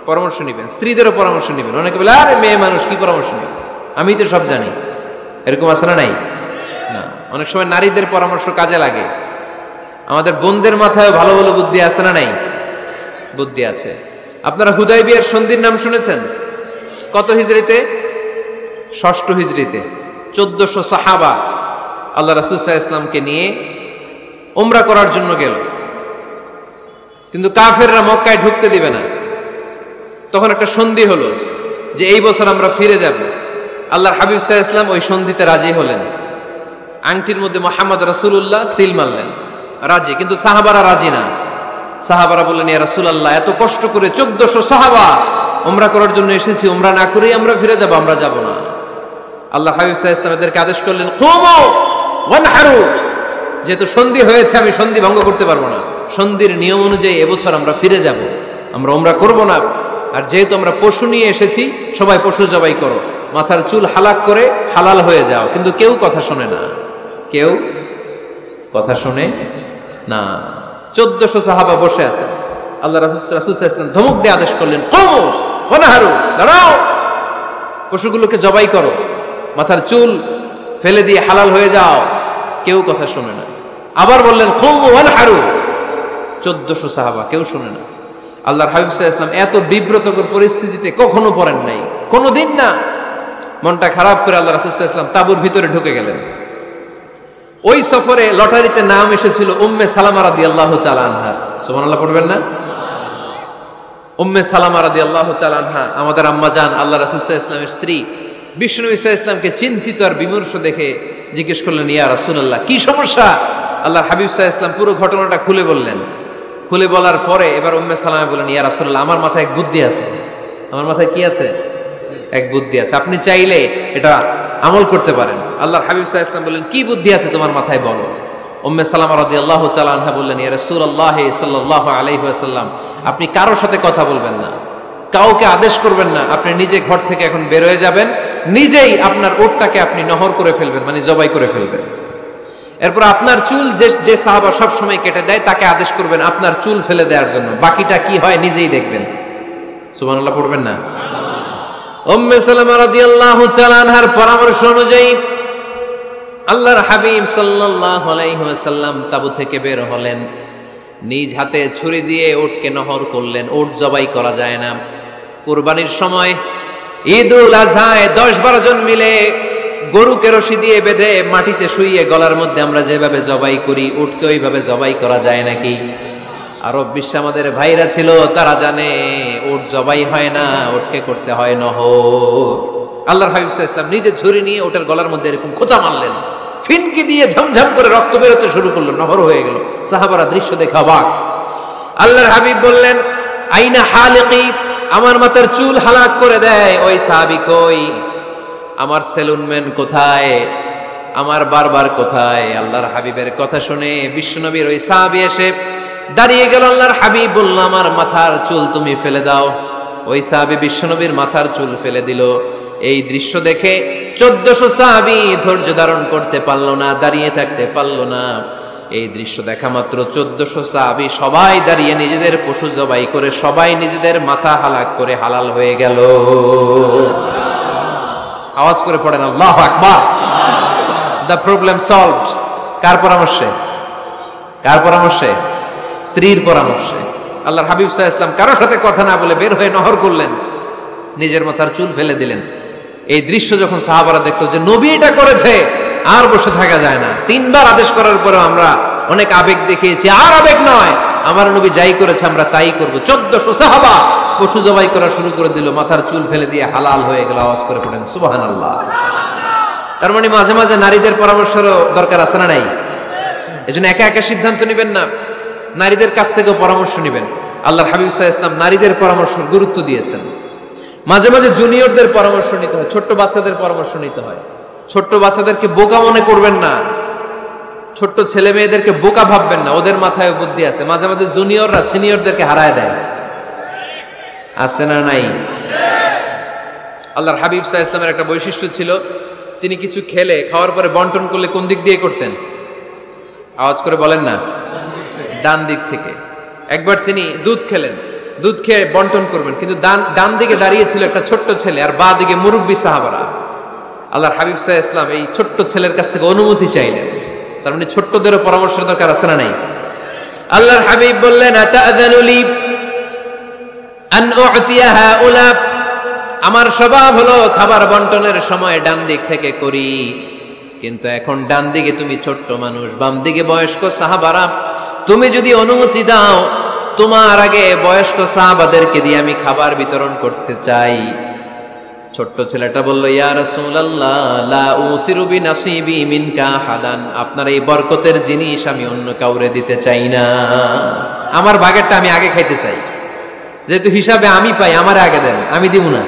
পরামর্শ নেবেন, স্ত্রীদেরও পরামর্শ নেবেন। অনেকে বলে, আরে মেয়ে মানুষ কি পরামর্শ নেবে, আমি তো সব জানি। এরকম আছে না নাই? না, অনেক সময় নারীদের পরামর্শ কাজে লাগে। আমাদের বোনদের মাথায় ভালো ভালো বুদ্ধি আছে না নাই? বুদ্ধি আছে। আপনারা হুদাইবিয়ার সন্ধির নাম শুনেছেন? কত হিজরিতে? 6ষ্ঠ হিজরিতে 1400 সাহাবা আল্লাহ রাসূল সাল্লাল্লাহু আলাইহি ওয়াসাল্লামকে নিয়ে উমরা করার জন্য গেল, কিন্তু কাফেররা মক্কায় ঢুকতে দিবে না। তখন একটা সন্ধি হলো যে এই বছর আমরা ফিরে যাব। আল্লাহর হাবিব সাল্লাল্লাহু আলাইহি ওয়াসাল্লাম ওই সন্ধিতে রাজি হলেন। আংটির মধ্যে মুহাম্মদ রাসূলুল্লাহ সিল মারলেন, রাজি। কিন্তু সাহাবারা রাজি না। সাহাবারা বললেন, ইয়া রাসূলুল্লাহ, এত কষ্ট করে 1400 সাহাবা উমরা করার জন্য এসেছি, উমরা না করেই আমরা ফিরে যাব, আমরা যাব না। আল্লাহ হাবিব সাল্লাল্লাহু আলাইহি ওয়াসাল্লাম এদেরকে আদেশ করলেন, কুমু ওয়ানহারু, যেহেতু সন্ধি হয়েছে আমি সন্ধি ভঙ্গ করতে পারবো না, সন্ধির নিয়ম অনুযায়ী এবছর আমরা ফিরে যাব, আমরা উমরা করব না। আর যেহেতু আমরা পশু নিয়ে এসেছি, সবাই পশু জবাই করো, মাথার চুল হালাক করে হালাল হয়ে যাও। কিন্তু কেউ কথা শোনে না, কেউ কথা শোনে না। 1400 সাহাবা বসে আছে। আল্লাহ রাসূল সাল্লাল্লাহু আলাইহি ওয়াসাল্লাম ধমক দিয়ে আদেশ করলেন, কুমু ওয়ানহারু, দাঁড়াও, পশুগুলোকে জবাই করো, মাথার চুল ফেলে দিয়ে হালাল হয়ে যাও। কেউ কথা শোনে না। আবার বললেন, কুমু ওয়ানহারু। 1400 সাহাবা, কেউ শোনে না। আল্লাহর হাবিব সাল্লাল্লাহু আলাইহি ওয়াসাল্লাম এত বিব্রতকর পরিস্থিতিতে কখনো পড়েন নাই, কোনোদিন না। মনটা খারাপ করে আল্লাহ রাসূল সাল্লাল্লাহু আলাইহি ওয়াসাল্লাম তাঁবুর ভিতরে ঢুকে গেলেন। ওই সফরে লটারিতে নাম এসেছিল উম্মে সালামা রাদিয়াল্লাহু তাআলা আনহা। সুবহানাল্লাহ পড়বেন না? উম্মে সালামা রাদিয়াল্লাহু তাআলা আনহা আমাদের আম্মা জান, আল্লাহ রাসূল সাল্লাল্লাহু আলাইহি ওয়াসাল্লামের স্ত্রী। বিষ্ণু নবী সাল্লাল্লাহু আলাইহি ওয়াসাল্লামকে চিন্তিত আর বিমর্ষ দেখে জিজ্ঞেস করলেন, ইয়া রাসূলুল্লাহ, কি সমস্যা? আল্লাহর হাবিব সাল্লাল্লাহু আলাইহি ওয়াসাল্লাম পুরো ঘটনাটা খুলে বললেন। খুলে বলার পরে এবার উম্মে সালামা বললেন, ইয়া রাসূলুল্লাহ, আমার মাথায় এক বুদ্ধি আছে। আমার মাথায় কি আছে? এক বুদ্ধি আছে। আপনি চাইলে এটা আমল করতে পারেন। আল্লাহর হাবিব সাল্লাল্লাহু আলাইহি ওয়াসাল্লাম বললেন, কি বুদ্ধি আছে তোমার মাথায় বলো। উম্মে সালামা রাদিয়াল্লাহু তাআলা আনহা বললেন, ইয়া রাসূলুল্লাহ সাল্লাল্লাহু আলাইহি ওয়াসাল্লাম, আপনি কারোর সাথে কথা বলবেন না, কাউকে আদেশ করবেন না, আপনি নিজে ঘর থেকে এখন বের হয়ে যাবেন, নিজেই আপনার উটটাকে আপনি নহর করে ফেলবেন, মানে জবাই করে ফেলবেন। এরপর আপনার চুল যে সাহাবা সব সময় কেটে দেয় তাকে আদেশ করবেন আপনার চুল ফেলে দেওয়ার জন্য, বাকিটা কি হয় নিজেই দেখবেন। সুবহানাল্লাহ পড়বেন না? উম্মে সালামা রাদিয়াল্লাহু তাআলা আনহার পরামর্শ অনুযায়ী আল্লাহর হাবিব সাল্লাল্লাহু আলাইহি ওয়াসাল্লাম তাবু থেকে বের হলেন, নিজ হাতে ছুরি দিয়ে উটকে নহর করলেন। উট জবাই করা যায় না। কুরবানির সময় ঈদুল আজহায় 10-12 জন মিলে গরুকে রশি দিয়ে বেঁধে মাটিতে শুইয়ে গলার মধ্যে আমরা যেভাবে জবাই করি, উটকে ওইভাবে জবাই করা যায় নাকি? আরব বিশ্বে আমাদের ভাইরা ছিল, তারা জানে উট জবাই হয় না, উটকে করতে হয় নহর। আল্লাহর হাবিব সাল্লাল্লাহু আলাইহি ওয়াসাল্লাম নিজে ছুরি নিয়ে ওটার গলার মধ্যে এরকম খোঁচা মারলেন, ফিনকি দিয়ে ঝমঝম করে রক্ত বেরোতে শুরু করলো, নহর হয়ে গেল। সাহাবারা দৃশ্য দেখে অবাক। আল্লাহর হাবিব বললেন, আইনা হালিকি, আমার মাথার চুল হালাক করে দেয় ওই সাহাবী কই? আমার সেলুনম্যান কোথায়? আমার বারবার কোথায়? আল্লাহর হাবিবের কথা শুনে বিশ্বনবীর ওই সাহাবী এসে দাঁড়িয়ে গেল। আল্লাহর হাবিব বলল, আমার মাথার চুল তুমি ফেলে দাও। ওই সাহাবী বিশ্বনবীর মাথার চুল ফেলে দিল। এই দৃশ্য দেখে 1400 সাহাবী ধৈর্য ধারণ করতে পারল না, দাঁড়িয়ে থাকতে পারল না। এই দৃশ্য দেখা মাত্র 1400 সাহাবী সবাই দাঁড়িয়ে নিজেদের পশু জবাই করে সবাই নিজেদের মাথা হালাক করে হালাল হয়ে গেল। আওয়াজ করে পড়েন আল্লাহু আকবার। The problem solved. কার পরামর্শে? কার পরামর্শে? স্ত্রীর পরামর্শে। আল্লাহর হাবিব সাল্লাল্লাহু আলাইহি ওয়াসাল্লাম কারোর সাথে কথা না বলে বের হয়ে নহর করলেন, নিজের মাথার চুল ফেলে দিলেন। এই দৃশ্য যখন সাহাবারা দেখলো যে নবী এটা করেছে, আর বসে থাকা যায় না। 3বার আদেশ করার পরেও আমরা অনেক আবেগ দেখিয়েছি, আর আবেগ নয়, আমার নবী যাই করেছে আমরা তাই করব। 1400 সাহাবা পশু জবাই করা শুরু করে দিল, মাথার চুল ফেলে দিয়ে হালাল হয়ে গেল। আওয়াজ করে পড়েন সুবহানাল্লাহ। তার মানে মাঝে মাঝে নারীদের পরামর্শেরও দরকার আছে না নাই? এজন্য একা একা সিদ্ধান্ত নেবেন না, নারীদের কাছ থেকেও পরামর্শ নেবেন। আল্লাহর হাবিব সাল্লাল্লাহু আলাইহি ওয়াসাল্লাম নারীদের পরামর্শের গুরুত্ব দিয়েছেন। মাঝে মাঝে জুনিয়রদের পরামর্শ নিতে হয়, ছোট্ট বাচ্চাদের পরামর্শ নিতে হয়। ছোট্ট বাচ্চাদেরকে বোকা মনে করবেন না, ছোট্ট ছেলে মেয়েদেরকে বোকা ভাববেন না, ওদের মাথায় বুদ্ধি আছে। মাঝে মাঝে জুনিয়ররা সিনিয়রদেরকে হারায় দেয়, আছে না নাই? আল্লাহর হাবিব সাল্লাল্লাহু আলাইহি ওয়াসাল্লামের একটা বৈশিষ্ট্য ছিল, তিনি কিছু খেলে খাওয়ার পরে বন্টন করলে কোন দিক দিয়ে করতেন? আওয়াজ করে বলেন না, ডান দিক থেকে। একবার তিনি দুধ খেলেন, দুধ খেয়ে বন্টন করবেন, কিন্তু ডান দিকে দাঁড়িয়ে ছিল একটা ছোট্ট ছেলে আর বাঁ দিকে মুরব্বী সাহাবারা। আল্লাহর হাবিব সাল্লাল্লাহু আলাইহি ওয়াসাল্লাম এই ছোট্ট ছেলের কাছ থেকে অনুমতি চাইলেন। তার মানে ছোট্টদেরও পরামর্শের দরকার আছে না নাই? আল্লাহর হাবিব বললেন, আতাযানু লি আন উ'তিয়া হাউলা, আমার স্বভাব হলো খাবার বন্টনের সময় ডান দিক থেকে করি, কিন্তু এখন ডান দিকে তুমি ছোট্ট মানুষ, বাম দিকে বয়স্ক সাহাবারা, তুমি যদি অনুমতি দাও তোমার আগে বয়স্ক সাহাবাদেরকে দিয়ে আমি খাবার বিতরণ করতে চাই। ছোট্ট ছেলেটা বলল, ইয়া রাসূলুল্লাহ লা উসিরু বিনাসিবি মিনকা হাদান, আপনার এই বরকতের জিনিস আমি অন্য কাউরে দিতে চাই না, আমার ভাগেরটা আমি আগে খাইতে চাই, যেহেতু হিসাবে আমি পাই আমার আগে দেন, আমি দিব না।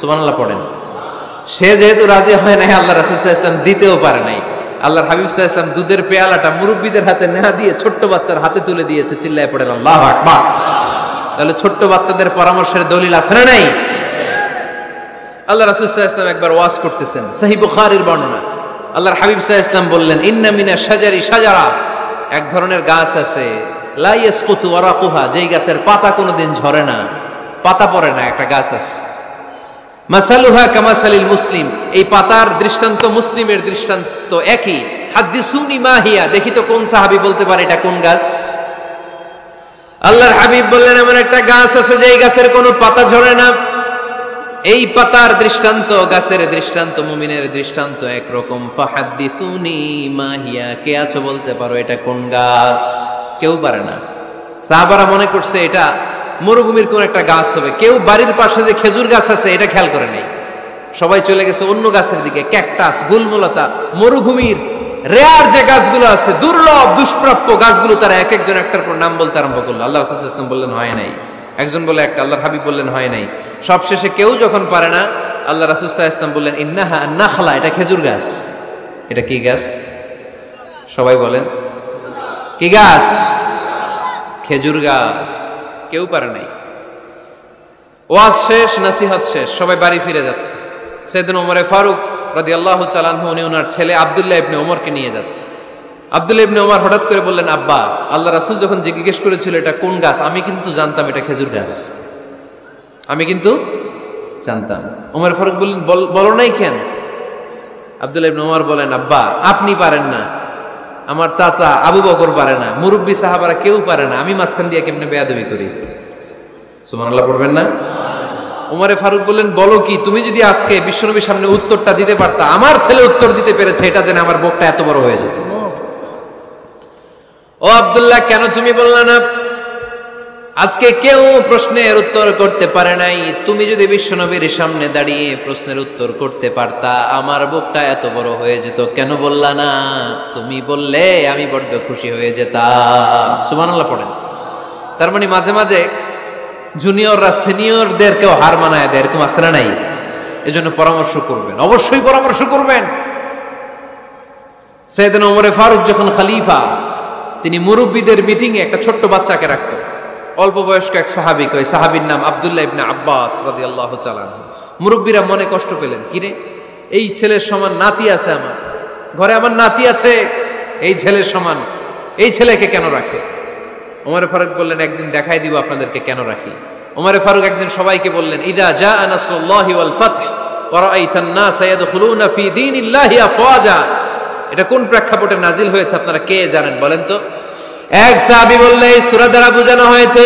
সুবহানাল্লাহ পড়েন। সে যেহেতু রাজি হয় নাই, আল্লাহ রাসূল সাল্লাল্লাহু আলাইহি ওয়াসাল্লাম দিতেও পারে নাই। আল্লাহর হাবিব সাল্লাল্লাহু আলাইহি ওয়াসাল্লাম দুধের পেয়ালাটা মুরব্বিদের হাতে না দিয়ে ছোট্ট বাচ্চার হাতে তুলে দিয়েছে। চিল্লায় পড়েন আল্লাহু আকবার। তাহলে ছোট্ট বাচ্চাদের পরামর্শের দলিল আছে না নাই? আল্লাহ রাসূল সাল্লাল্লাহু আলাইহি ওয়াসাল্লাম একবার ওয়াজ করতেছেন, সহিহ বুখারীর বর্ণনা। আল্লাহর হাবিব সাল্লাল্লাহু আলাইহি ওয়াসাল্লাম বললেন, ইন্না মিনা শাজারি শাজারা, এক ধরনের গাছ আছে, লা ইয়াসকুতু ওয়ারাকুহা, যেই গাছের পাতা কোনোদিন ঝরে না, পাতা পড়ে না, একটা গাছ আছে। মাসালুহা কামাসালিল মুসলিম, এই পাতার দৃষ্টান্ত মুসলিমের দৃষ্টান্ত একই। হাদিসুনি মাহিয়া, দেখি তো কোন সাহাবী বলতে পারে এটা কোন গাছ। আল্লাহর হাবিব বললেন, এমন একটা গাছ আছে যেই গাছের কোনো পাতা ঝরে না। এই পাতার দৃষ্টান্ত, গাছের দৃষ্টান্ত, মুমিনের দৃষ্টান্ত একরকম। ফাহাদিসুনি মাহিয়া, কে আছো বলতে পারো এটা কোন গাছ? কেউ পারে না। সাহাবারা মনে করছে এটা মরুভূমির কোন একটা গাছ হবে। কেউ বাড়ির পাশে যে খেজুর গাছ আছে এটা খেয়াল করে নাই, সবাই চলে গেছে অন্য গাছের দিকে। ক্যাকটাস, গুলমলতা, মরুভূমির রেয়ার যে গাছগুলো আছে, দুর্লভ দুষ্প্রাপ্য গাছগুলো, তারা এক একজন একটার পর নাম বলতে আরম্ভ করলো। আল্লাহ রাসূল সাল্লাল্লাহু আলাইহি ওয়াসাল্লাম বললেন, হয় নাই, একজন বলে একটা, আল্লাহর হাবিব বললেন হয় নাই। সবশেষে কেউ যখন পারে না, আল্লাহ রাসূল সাল্লাল্লাহু আলাইহি ওয়াসাল্লাম বললেন ইন্নাহা নাখলা, এটা খেজুর গাছ। এটা কি গাছ? সবাই বলেন কি গাছ? খেজুর গাছ। কেউ পারে নাই। ওয়াজ শেষ, নসিহত শেষ, সবাই বাড়ি ফিরে যাচ্ছে। সাইয়েদনা ওমরে ফারুক রাদিয়াল্লাহু তাআলা আনহু উনি ওনার ছেলে আব্দুল্লাহ ইবনে ওমরকে নিয়ে যাচ্ছে। আব্দুল্লাহ ইবনে ওমর হঠাৎ করে বললেন, আব্বা, আল্লাহ রাসূল যখন জিজ্ঞেস করেছিল এটা কোন গাছ, আমি কিন্তু জানতাম এটা খেজুর গাছ, আমি কিন্তু জানতাম। ওমর ফারুক বললেন, বলো নাই কেন? আব্দুল্লাহ ইবনে ওমর বলেন, আব্বা, আপনি পারেন না, আমার চাচা আবু বকর পারে না, মুরব্বী সাহাবারা কেউ পারে না, আমি মাঝখান দিয়ে কেমনে বেয়াদবি করি? সুবহানাল্লাহ পড়বেন না? ওমরে ফারুক বললেন, বলো কি? তুমি যদি আজকে বিশ্বনবীর সামনে উত্তরটা দিতে পারতা, আমার ছেলে উত্তর দিতে পেরেছে, এটা জেনে আমার বুকটা এত বড় হয়ে যেত। ও আব্দুল্লাহ, কেন তুমি বললা না? আজকে কেউ প্রশ্নের উত্তর করতে পারে নাই, তুমি যদি বিশ্বনবীর সামনে দাঁড়িয়ে প্রশ্নের উত্তর করতে পারতা, আমার বুকটা এত বড় হয়ে যেত। কেন বললা না? তুমি বললে আমি বড্ড খুশি হয়ে যেতাম। সুবহানাল্লাহ পড়েন। তার মানে মাঝে মাঝে জুনিয়ররা সিনিয়রদেরকেও হার মানায় দেয়, এরকম আছে না নাই? এজন্য পরামর্শ করবেন, অবশ্যই পরামর্শ করবেন। সাইয়েদনা ওমরে ফারুক যখন খলিফা, তিনি মুরব্বীদের মিটিং এ একটা ছোট্ট বাচ্চাকে রাখতো, অল্প বয়স্ক এক সাহাবী, ওই সাহাবীর নাম আব্দুল্লাহ ইবনে আব্বাস রাদিয়াল্লাহু তাআলা আনহু। মুরব্বীরা মনে কষ্ট পেলেন, কিরে, এই ছেলের সমান নাতি আছে আমার ঘরে, আমার নাতি আছে, এই ছেলের সমান, এই ছেলেকে কেন রাখে? ওমর ফারুক বললেন, একদিন দেখাই দিব আপনাদেরকে কেন রাখি। ওমর ফারুক একদিন সবাইকে বললেন, ইদা জাআ নাসরুল্লাহি ওয়াল ফাতহ ওয়া রাআইতান নাসা ইয়াদখুলুনা ফি দীনিল্লাহি আফওয়াজা। এটা কোন প্রেক্ষাপটে নাজিল হয়েছে আপনারা কে জানেন বলেন তো? এক সাহাবী বললে, এই সূরা দ্বারা বোঝানো হয়েছে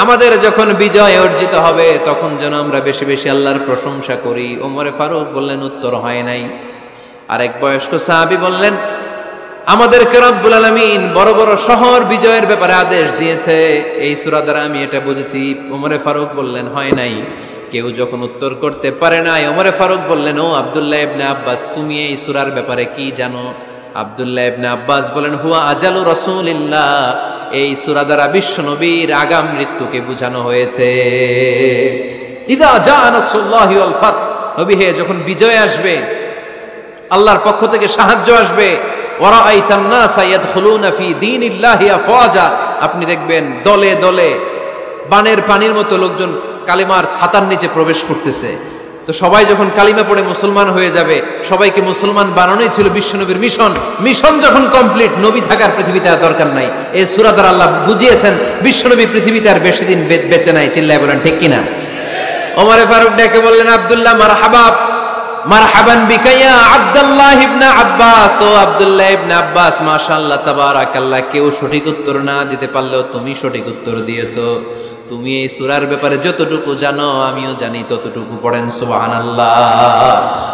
আমাদের যখন বিজয় অর্জিত হবে তখন যেন আমরা বেশি বেশি আল্লাহর প্রশংসা করি। ওমর ফারুক বললেন, উত্তর হয় নাই। আরেক বয়স্ক সাহাবী বললেন, আমাদেরকে রব্বুল আলামিন বড় বড় শহর বিজয়ের ব্যাপারে আদেশ দিয়েছে, এই সূরা দ্বারা আমি এটা বুঝেছি। ওমর ফারুক বললেন, হয় নাই। কেউ যখন উত্তর করতে পারে নাই, ওমর ফারুক বললেন, ও আব্দুল্লাহ ইবনে আব্বাস, তুমি এই সূরার ব্যাপারে কি জানো? আব্দুল্লাহ ইবনে আব্বাস বলেন, হুয়া আজালু রাসূলিল্লাহ, এই সূরা দ্বারা বিশ্বনবীর আগাম মৃত্যুকে বোঝানো হয়েছে। ইযা জাআ নাসরুল্লাহি ওয়াল ফাতহ, নবী হে, যখন বিজয় আসবে, আল্লাহর পক্ষ থেকে সাহায্য আসবে, ওয়া রাআইতান নাসা ইয়াদখুলুনা ফি দীনিল্লাহি আফওয়াজা, আপনি দেখবেন দলে দলে বানের পানির মতো লোকজন কালিমার ছাতার নিচে প্রবেশ করতেছে। তো সবাই যখন কালিমা পড়ে মুসলমান হয়ে যাবে, সবাইকে মুসলমান বানানোই ছিল বিশ্বনবীর মিশন। মিশন যখন কমপ্লিট, নবী থাকার পৃথিবীতে আর দরকার নাই। এই সূরা দ্বারা আল্লাহ বুঝিয়েছেন বিশ্বনবী পৃথিবীতে আর বেশি দিন বেঁচে নাই। চিল্লায় বলেন ঠিক কিনা? ওমর ফারুক ডেকে বললেন, আব্দুল্লাহ, মারহাবা, মারহাবান বিকা ইয়া আব্দুল্লাহ ইবনে আব্বাস। ও আব্দুল্লাহ ইবনে আব্বাস, মাশাআল্লাহ তাবারাকাল্লাহ, কেউ সঠিক উত্তর না দিতে পারলেও তুমি সঠিক উত্তর দিয়েছো। তুমি এই সূরার ব্যাপারে যতটুকু জানো আমিও জানি ততটুকু। পড়েন সুবহানাল্লাহ।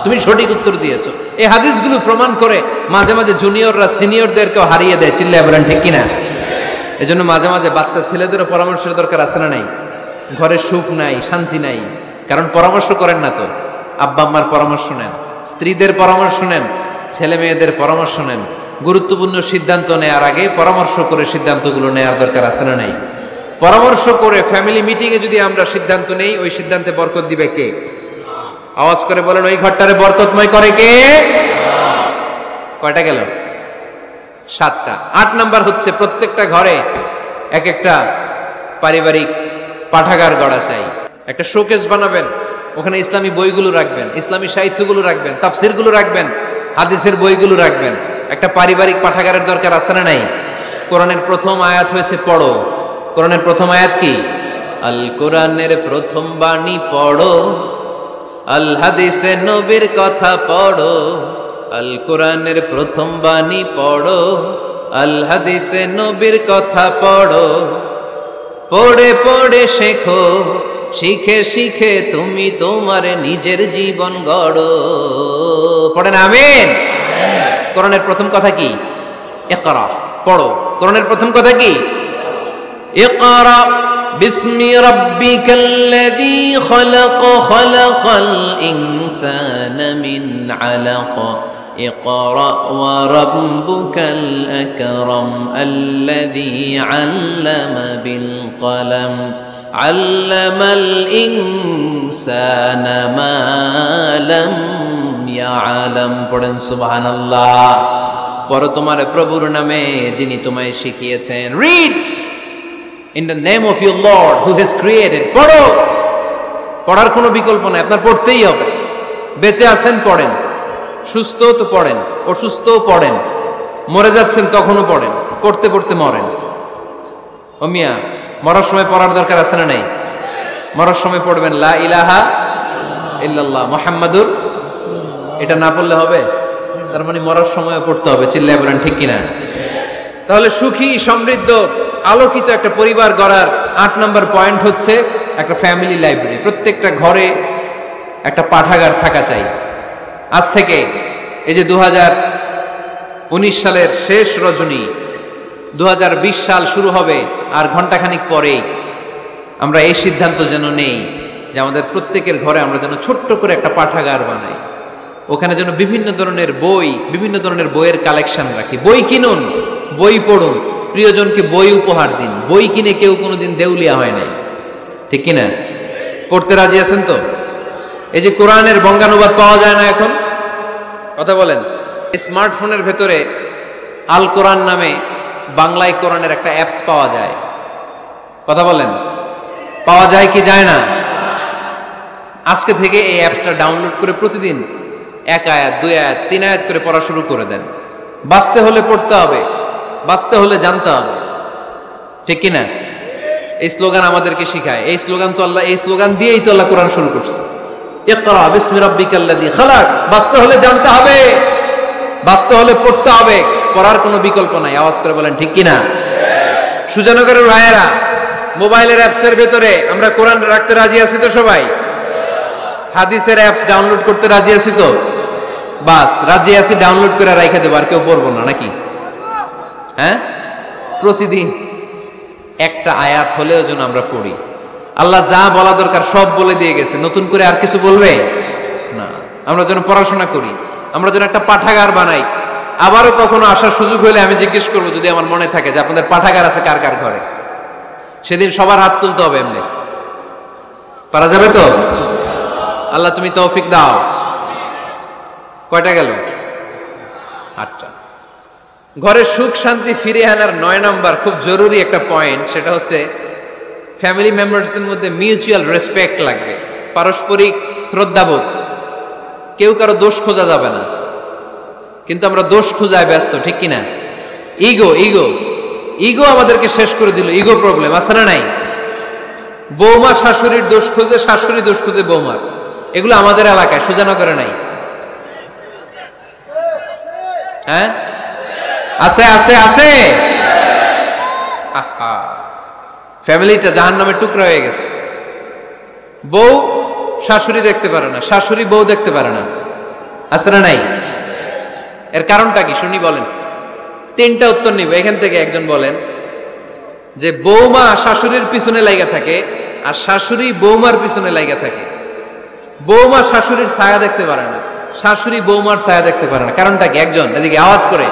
তুমি সঠিক উত্তর দিয়েছো। এই হাদিসগুলো প্রমাণ করে মাঝে মাঝে জুনিয়ররা সিনিয়রদেরকেও হারিয়ে দেয়। চিল্লায় বলেন ঠিক কিনা? এজন্য মাঝে মাঝে বাচ্চা ছেলেদেরও পরামর্শের দরকার আছে না নাই? ঘরে সুখ নাই, শান্তি নাই, কারণ পরামর্শ করেন না তো। আব্বা আম্মার পরামর্শ নেন, স্ত্রীদের পরামর্শ নেন, ছেলে মেয়েদের পরামর্শ নেন। গুরুত্বপূর্ণ সিদ্ধান্ত নেওয়ার আগে পরামর্শ করে সিদ্ধান্তগুলো নেওয়ার দরকার আছে না নাই? পরামর্শ করে ফ্যামিলি মিটিংয়ে যদি আমরা সিদ্ধান্ত নেই, ওই সিদ্ধান্তে বরকত দিবে কে? আওয়াজ করে বলেন, ওই ঘরটারে বরকতময় করে কে? কয়টা গেল? 7টা। 8 নাম্বার হচ্ছে, প্রত্যেকটা ঘরে এক একটা পারিবারিক পাঠাগার গড়া চাই। একটা শোকেস বানাবেন, ওখানে ইসলামী বইগুলো রাখবেন, ইসলামী সাহিত্যগুলো রাখবেন, তাফসিরগুলো রাখবেন, হাদিসের বইগুলো রাখবেন। একটা পারিবারিক পাঠাগারের দরকার আছে না নাই? কোরআনের প্রথম আয়াত হয়েছে পড়ো। কোরআনের প্রথম আয়াত কি? আল কোরআনের প্রথম বাণী পড়ো, আল হাদিসে নবীর কথা পড়ো। আল কোরআনের প্রথম বাণী পড়ো, আল হাদিসে নবীর কথা পড়ো। পড়ে পড়ে শেখো, শিখে শিখে তুমি তোমার নিজের জীবন গড়ো। পড়েন আমিন। কোরআনের প্রথম কথা কি? ইকরা, পড়ো। কোরআনের প্রথম কথা কি? ইকরা বিসমি রাব্বিকাল্লাযী খলাক, খলাকাল ইনসানা মিন আলাক। ইকরা ওয়া রাব্বুকাল আকরাম আল্লাযী আল্লামা বিল কলম। আল্লামাল ইনসানা মা লাম ইয়ালাম। পড়েন সুবহানাল্লাহ। পড়ো তোমার প্রভুর নামে যিনি তোমায় শিখিয়েছেন। Read in the name of your Lord who has created. পড়ো, পড়ার কোনো বিকল্প নাই, আপনার পড়তেই হবে। বেঁচে আছেন পড়েন, সুস্থ তো পড়েন, অসুস্থও পড়েন, মরে যাচ্ছেন তখনও পড়েন, পড়তে পড়তে মরেন। ও মিয়া, মরার সময় পড়ার দরকার আছে না নাই? মরার সময় পড়বেন লা ইলাহা ইল্লাল্লাহ মুহাম্মাদুর, এটা না পড়লে হবে? তার মানে মরার সময় পড়তে হবে। চিল্লায় বলেন ঠিক কিনা? তাহলে সুখী, সমৃদ্ধ, আলোকিত একটা পরিবার গড়ার 8 নম্বর পয়েন্ট হচ্ছে একটা ফ্যামিলি লাইব্রেরি। প্রত্যেকটা ঘরে একটা পাঠাগার থাকা চাই। আজ থেকে এই যে 2019 সালের শেষ রজনী, 2020 সাল শুরু হবে আর ঘন্টাখানিক পরেই আমরা এই সিদ্ধান্ত যেন নেই যে আমাদের প্রত্যেকের ঘরে আমরা যেন ছোট্ট করে একটা পাঠাগার বানাই। ওখানে যেন বিভিন্ন ধরনের বই, বিভিন্ন ধরনের বইয়ের কালেকশন রাখি। বই কিনুন, বই পড়ুন, প্রিয়জনকে বই উপহার দিন। বই কিনে কেউ কোনোদিন দেউলিয়া হয় নাই, ঠিক কিনা? পড়তে রাজি আছেন তো? এই যে কোরআনের বঙ্গানুবাদ পাওয়া যায় না এখন, কথা বলেন। স্মার্টফোনের ভেতরে আল কোরআন নামে বাংলায় কোরআনের একটা অ্যাপস পাওয়া যায়, কথা বলেন। পাওয়া যায় কি যায় না? আজকে থেকে এই অ্যাপসটা ডাউনলোড করে প্রতিদিন 1 আয়াত 2 আয়াত 3 আয়াত করে পড়া শুরু করে দেন। বাঁচতে হলে পড়তে হবে, বাঁচতে হলে জানতে হবে, ঠিক কিনা? এই স্লোগান আমাদেরকে শিখায়। এই স্লোগান তো আল্লাহ, এই স্লোগান দিয়েই তো আল্লাহ কোরআন শুরু করছে। ইকরা বিসমি রাব্বিকাল্লাযী খালাক। বাঁচতে হলে জানতে হবে, বাঁচতে হলে পড়তে হবে, পড়ার কোনো বিকল্প নাই। আওয়াজ করে বলেন ঠিক কিনা? সুজানগরের ভাইয়েরা, মোবাইলের অ্যাপসের ভেতরে আমরা কোরআন রাখতে রাজি আছি তো সবাই? হাদিসের অ্যাপস ডাউনলোড করতে রাজি আছি তো? বাস রাজি আছি, ডাউনলোড করে রাইখা দেবো, আর কেউ পড়বো না নাকি? হ্যাঁ, প্রতিদিন একটা আয়াত হলেও যেন আমরা পড়ি। আল্লাহ যা বলা দরকার সব বলে দিয়ে গেছে, নতুন করে আর কিছু বলবে না। আমরা যেন পড়াশোনা করি, আমরা যেন একটা পাঠাগার বানাই। আবারও কখনো আসার সুযোগ হলে আমি জিজ্ঞেস করবো, যদি আমার মনে থাকে, যে আপনাদের পাঠাগার আছে কার কার ঘরে। সেদিন সবার হাত তুলতে হবে। এমনি পারা যাবে তো? আল্লাহ তুমি তৌফিক দাও। কয়টা গেল? 8টা। ঘরে সুখ শান্তি ফিরে আনার 9 নম্বর খুব জরুরি একটা পয়েন্ট, সেটা হচ্ছে ফ্যামিলি মেম্বারসদের মধ্যে মিউচুয়াল রেসপেক্ট লাগবে, পারস্পরিক শ্রদ্ধাবোধ। কেউ কারো দোষ খোঁজা যাবে না, কিন্তু আমরা দোষ খোঁজায় ব্যস্ত, ঠিক কিনা? ইগো ইগো ইগো আমাদেরকে শেষ করে দিল। ইগো প্রবলেম আছে না নাই? বৌমা শাশুড়ির দোষ খুঁজে, শাশুড়ি দোষ খুঁজে বৌমার। এগুলো আমাদের এলাকায়, সুজানগরে নাই। হ্যাঁ, আছে আছে আছে। আহা, ফ্যামিলিটা জাহান্নামের টুকরা হয়ে গেছে। বউ শাশুড়ি দেখতে পারে না, শাশুড়ি বউ দেখতে পারে না, আছে না নাই? এর কারণটা কি শুনি, বলেন। 3টা উত্তর নিব এখান থেকে। একজন বলেন যে বৌমা শাশুড়ির পিছনে লাগা থাকে, আর শাশুড়ি বৌমার পিছনে লাগা থাকে। বৌমা শাশুড়ির ছায়া দেখতে পারে না, শাশুড়ি বৌমার ছায়া দেখতে পারে না। কারণটা কি? একজন এদিকে আওয়াজ করে।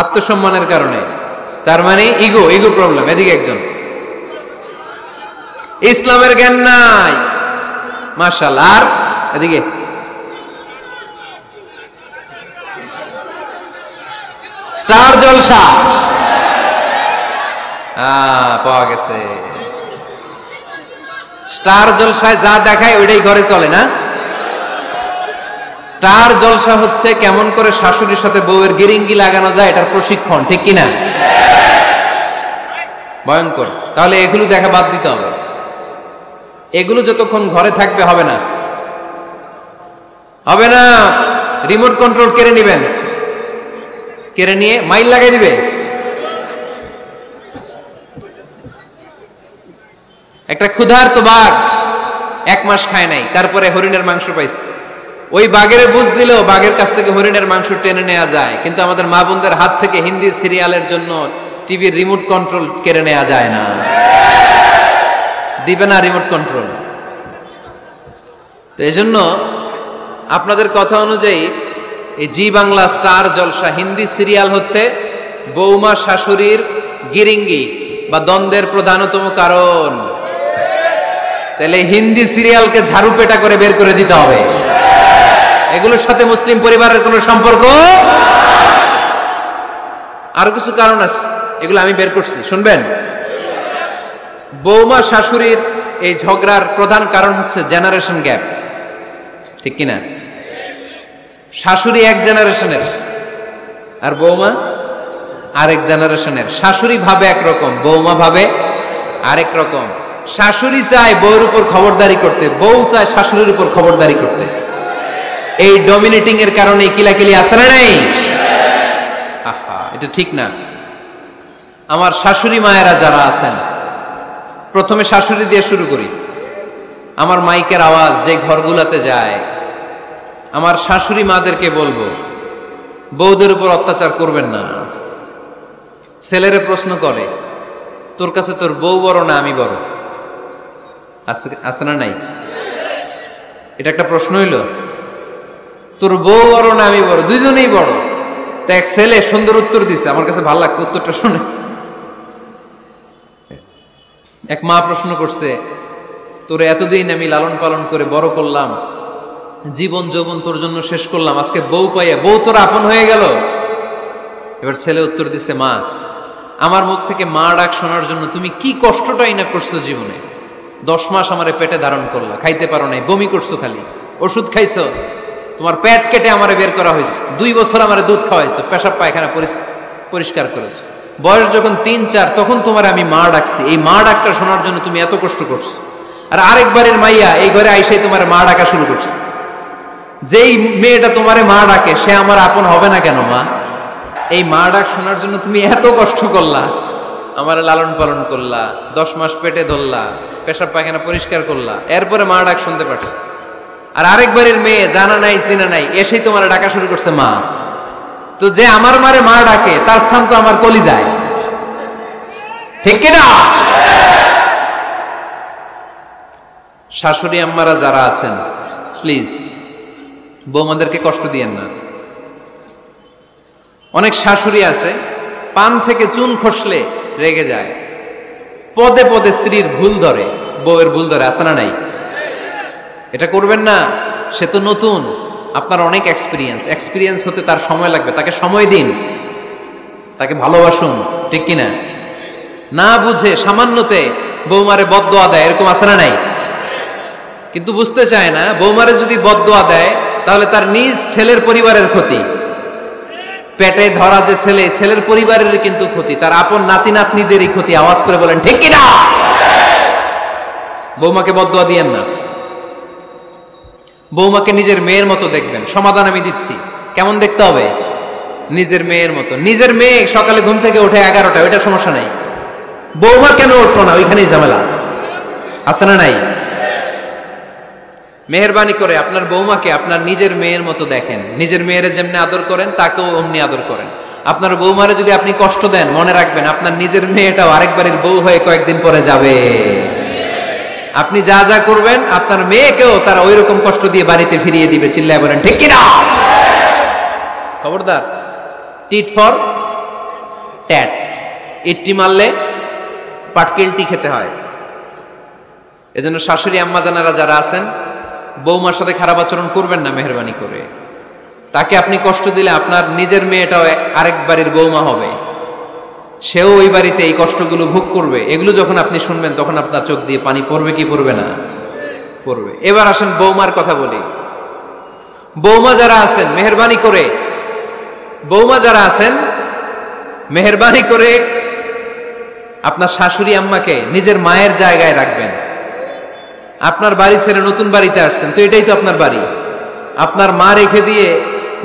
আত্মসম্মানের কারণে। তার মানে ইগো, ইগো প্রবলেম। এদিকে একজন। ইসলামের জ্ঞান নাই, মাশাআল্লাহ। আর এদিকে স্টার জলসা পাওয়া গেছে। স্টার জলসায় যা দেখায় ওইটাই ঘরে চলে না। স্টার জলসা হচ্ছে কেমন করে শাশুড়ির সাথে বউয়ের গিরিঙ্গি লাগানো যায়, এটার প্রশিক্ষণ, ঠিক কিনা? ভয়ঙ্কর। তাহলে এগুলো দেখা বাদ দিতে হবে। এগুলো যতক্ষণ ঘরে থাকবে হবে না, হবে না। রিমোট কন্ট্রোল কেড়ে নিবেন, কেড়ে নিয়ে মাইল লাগাই দিবে। একটা ক্ষুধার্ত বাঘ 1 মাস খায় নাই, তারপরে হরিণের মাংস পাইছে। ওই বাঘের বুঝ দিলেও বাঘের কাছ থেকে হরিণের মাংস টেনে নেওয়া যায়, কিন্তু আমাদের মা বোনদের হাত থেকে হিন্দি সিরিয়ালের জন্য টিভির রিমোট কন্ট্রোল কেড়ে নেওয়া যায় না। দিবে না রিমোট কন্ট্রোল। তো এই জন্য আপনাদের কথা অনুযায়ী এই জি বাংলা স্টার জলসা হিন্দি সিরিয়াল হচ্ছে বৌমা শাশুড়ির গিরিঙ্গি বা দ্বন্দ্বের প্রধানতম কারণ। তাহলে হিন্দি সিরিয়ালকে ঝাড়ু পেটা করে বের করে দিতে হবে। এগুলোর সাথে মুসলিম পরিবারের কোনো সম্পর্ক। আরো কিছু কারণ আছে, এগুলো আমি বের করছি, শুনবেন। বৌমা শাশুড়ির এই ঝগড়ার প্রধান কারণ হচ্ছে জেনারেশন গ্যাপ, ঠিক কিনা? শাশুড়ি এক জেনারেশনের আর বৌমা আরেক জেনারেশনের। শাশুড়ি ভাবে একরকম, বৌমা ভাবে আরেক রকম। শাশুড়ি চায় বউর উপর খবরদারি করতে, বউ চায় শাশুড়ির উপর খবরদারি করতে। এই ডমিনেটিং এর কারণে কিলাকিলি আছে না নাই? আহা, এটা ঠিক না। আমার শাশুড়ি মায়েরা যারা আছেন, প্রথমে শাশুড়ি দিয়ে শুরু করি। আমার মাইকের আওয়াজ যে ঘরগুলাতে যায়, আমার শাশুড়ি মাদেরকে বলবো, বউদের উপর অত্যাচার করবেন না। ছেলেরে প্রশ্ন করে, তোর কাছে তোর বউ বড় না আমি বড়? আছে না নাই? এটা একটা প্রশ্ন হইল। তোর বউ বড় না আমি বড়? দুইজনেই বড়। তো এক ছেলে সুন্দর উত্তর দিছে, আমার কাছে ভালো লাগছে উত্তরটা শুনে। এক মা প্রশ্ন করছে, তোর এতদিন আমি লালন পালন করে বড় করলাম, জীবন যৌবন তোর জন্য শেষ করলাম, আজকে বউ পাইয়া বউ তোর আপন হয়ে গেল? এবার ছেলে উত্তর দিছে, মা, আমার মুখ থেকে মা ডাক শোনার জন্য তুমি কি কষ্টটাই না করছো জীবনে। 10 মাস আমারে পেটে ধারণ করলা, খাইতে পারো নাই, বমি করছো, খালি ওষুধ খাইছো, তোমার পেট কেটে আমারে বের করা হয়েছে, 2 বছর আমারে দুধ খাওয়াইছো, পেশাব পায়খানা পরিষ্কার করেছো। বয়স যখন 3-4 তখন তোমার আমি মা ডাকছি। এই মা ডাকটা শোনার জন্য তুমি এত কষ্ট করছো। আর আরেকবারের মাইয়া এই ঘরে আইসাই তোমার মা ডাকা শুরু করছে। যেই মেয়েটা তোমারে মা ডাকে সে আমার আপন হবে না কেন মা? এই মা ডাক শোনার জন্য তুমি এত কষ্ট করলা, আমার লালন পালন করলা, 10 মাস পেটে ধরলা, পেশাব পায়খানা পরিষ্কার করলা, এরপরে মা ডাক শুনতে পারছো। আর আরেকবারের মেয়ে জানা নাই চিনা নাই এসেই তোমার ডাকা শুরু করছে মা। তো যে আমার মারে মা ডাকে তার স্থান তো আমার কলিজায়, ঠিক কিনা? শাশুড়ি আম্মারা যারা আছেন, প্লিজ বৌমাদেরকে কষ্ট দিয়েন না। অনেক শাশুড়ি আছে পান থেকে চুন খসলে রেগে যায়, পদে পদে স্ত্রীর ভুল ধরে, বউয়ের ভুল ধরে, আছে না নাই? এটা করবেন না। সে তো নতুন, আপনার অনেক এক্সপিরিয়েন্স হতে তার সময় লাগবে। তাকে সময় দিন, তাকে ভালোবাসুন, ঠিক কিনা? না বুঝে সামান্যতে বৌমারে বদদোয়া দেয়, এরকম আছে না নাই? কিন্তু বুঝতে চায় না, বৌমারে যদি বদদোয়া দেয় তাহলে তার নিজ ছেলের পরিবারের ক্ষতি। পেটে ধরা যে ছেলে, ছেলের পরিবারের কিন্তু ক্ষতি, তার আপন নাতি নাতনিদেরই ক্ষতি। আওয়াজ করে বলেন ঠিক কিনা? বৌমাকে বদদোয়া দিয়েন না। বৌমাকে নিজের মেয়ের মতো দেখবেন। সমাধান আমি দিচ্ছি। কেমন দেখতে হবে? নিজের মেয়ের মতো। নিজের মেয়ে সকালে ঘুম থেকে ওঠে 11টা, ওইটা সমস্যা নাই। বৌমা কেন উঠলো না, ওইখানেই ঝামেলা, আছে না নাই? মেহেরবানি করে আপনার বৌমাকে আপনার নিজের মেয়ের মতো দেখেন। নিজের মেয়েরে যেমনি আদর করেন তাকেও অমনি আদর করেন। আপনার বৌমারে যদি আপনি কষ্ট দেন, মনে রাখবেন আপনার নিজের মেয়েটাও আরেকবারের বউ হয়ে কয়েকদিন পরে যাবে। আপনি যা যা করবেন আপনার মেয়েকেও তারা ওই রকম কষ্ট দিয়ে বাড়িতে ফিরিয়ে দিবে। চিল্লায় বলেন ঠিক কিনা? খবরদার, টিট ফর ট্যাট। ইট্টি মারলে পাটকেলটি খেতে হয়। এজন্য শাশুড়ি আম্মা জানারা যারা আছেন, বৌমার সাথে খারাপ আচরণ করবেন না মেহেরবানি করে। তাকে আপনি কষ্ট দিলে আপনার নিজের মেয়েটাও আরেক বাড়ির বৌমা হবে, সেও ওই বাড়িতে এই কষ্টগুলো ভোগ করবে। এগুলো যখন আপনি শুনবেন তখন আপনার চোখ দিয়ে পানি পড়বে কি পড়বে না? পড়বে। এবার আসেন বৌমার কথা বলি। বৌমা যারা আছেন মেহেরবানি করে, বৌমা যারা আছেন মেহেরবানি করে আপনার শাশুড়ি আম্মাকে নিজের মায়ের জায়গায় রাখবেন। আপনার বাড়ি ছেড়ে নতুন বাড়িতে আসছেন, তো এটাই তো আপনার বাড়ি। আপনার মা রেখে দিয়ে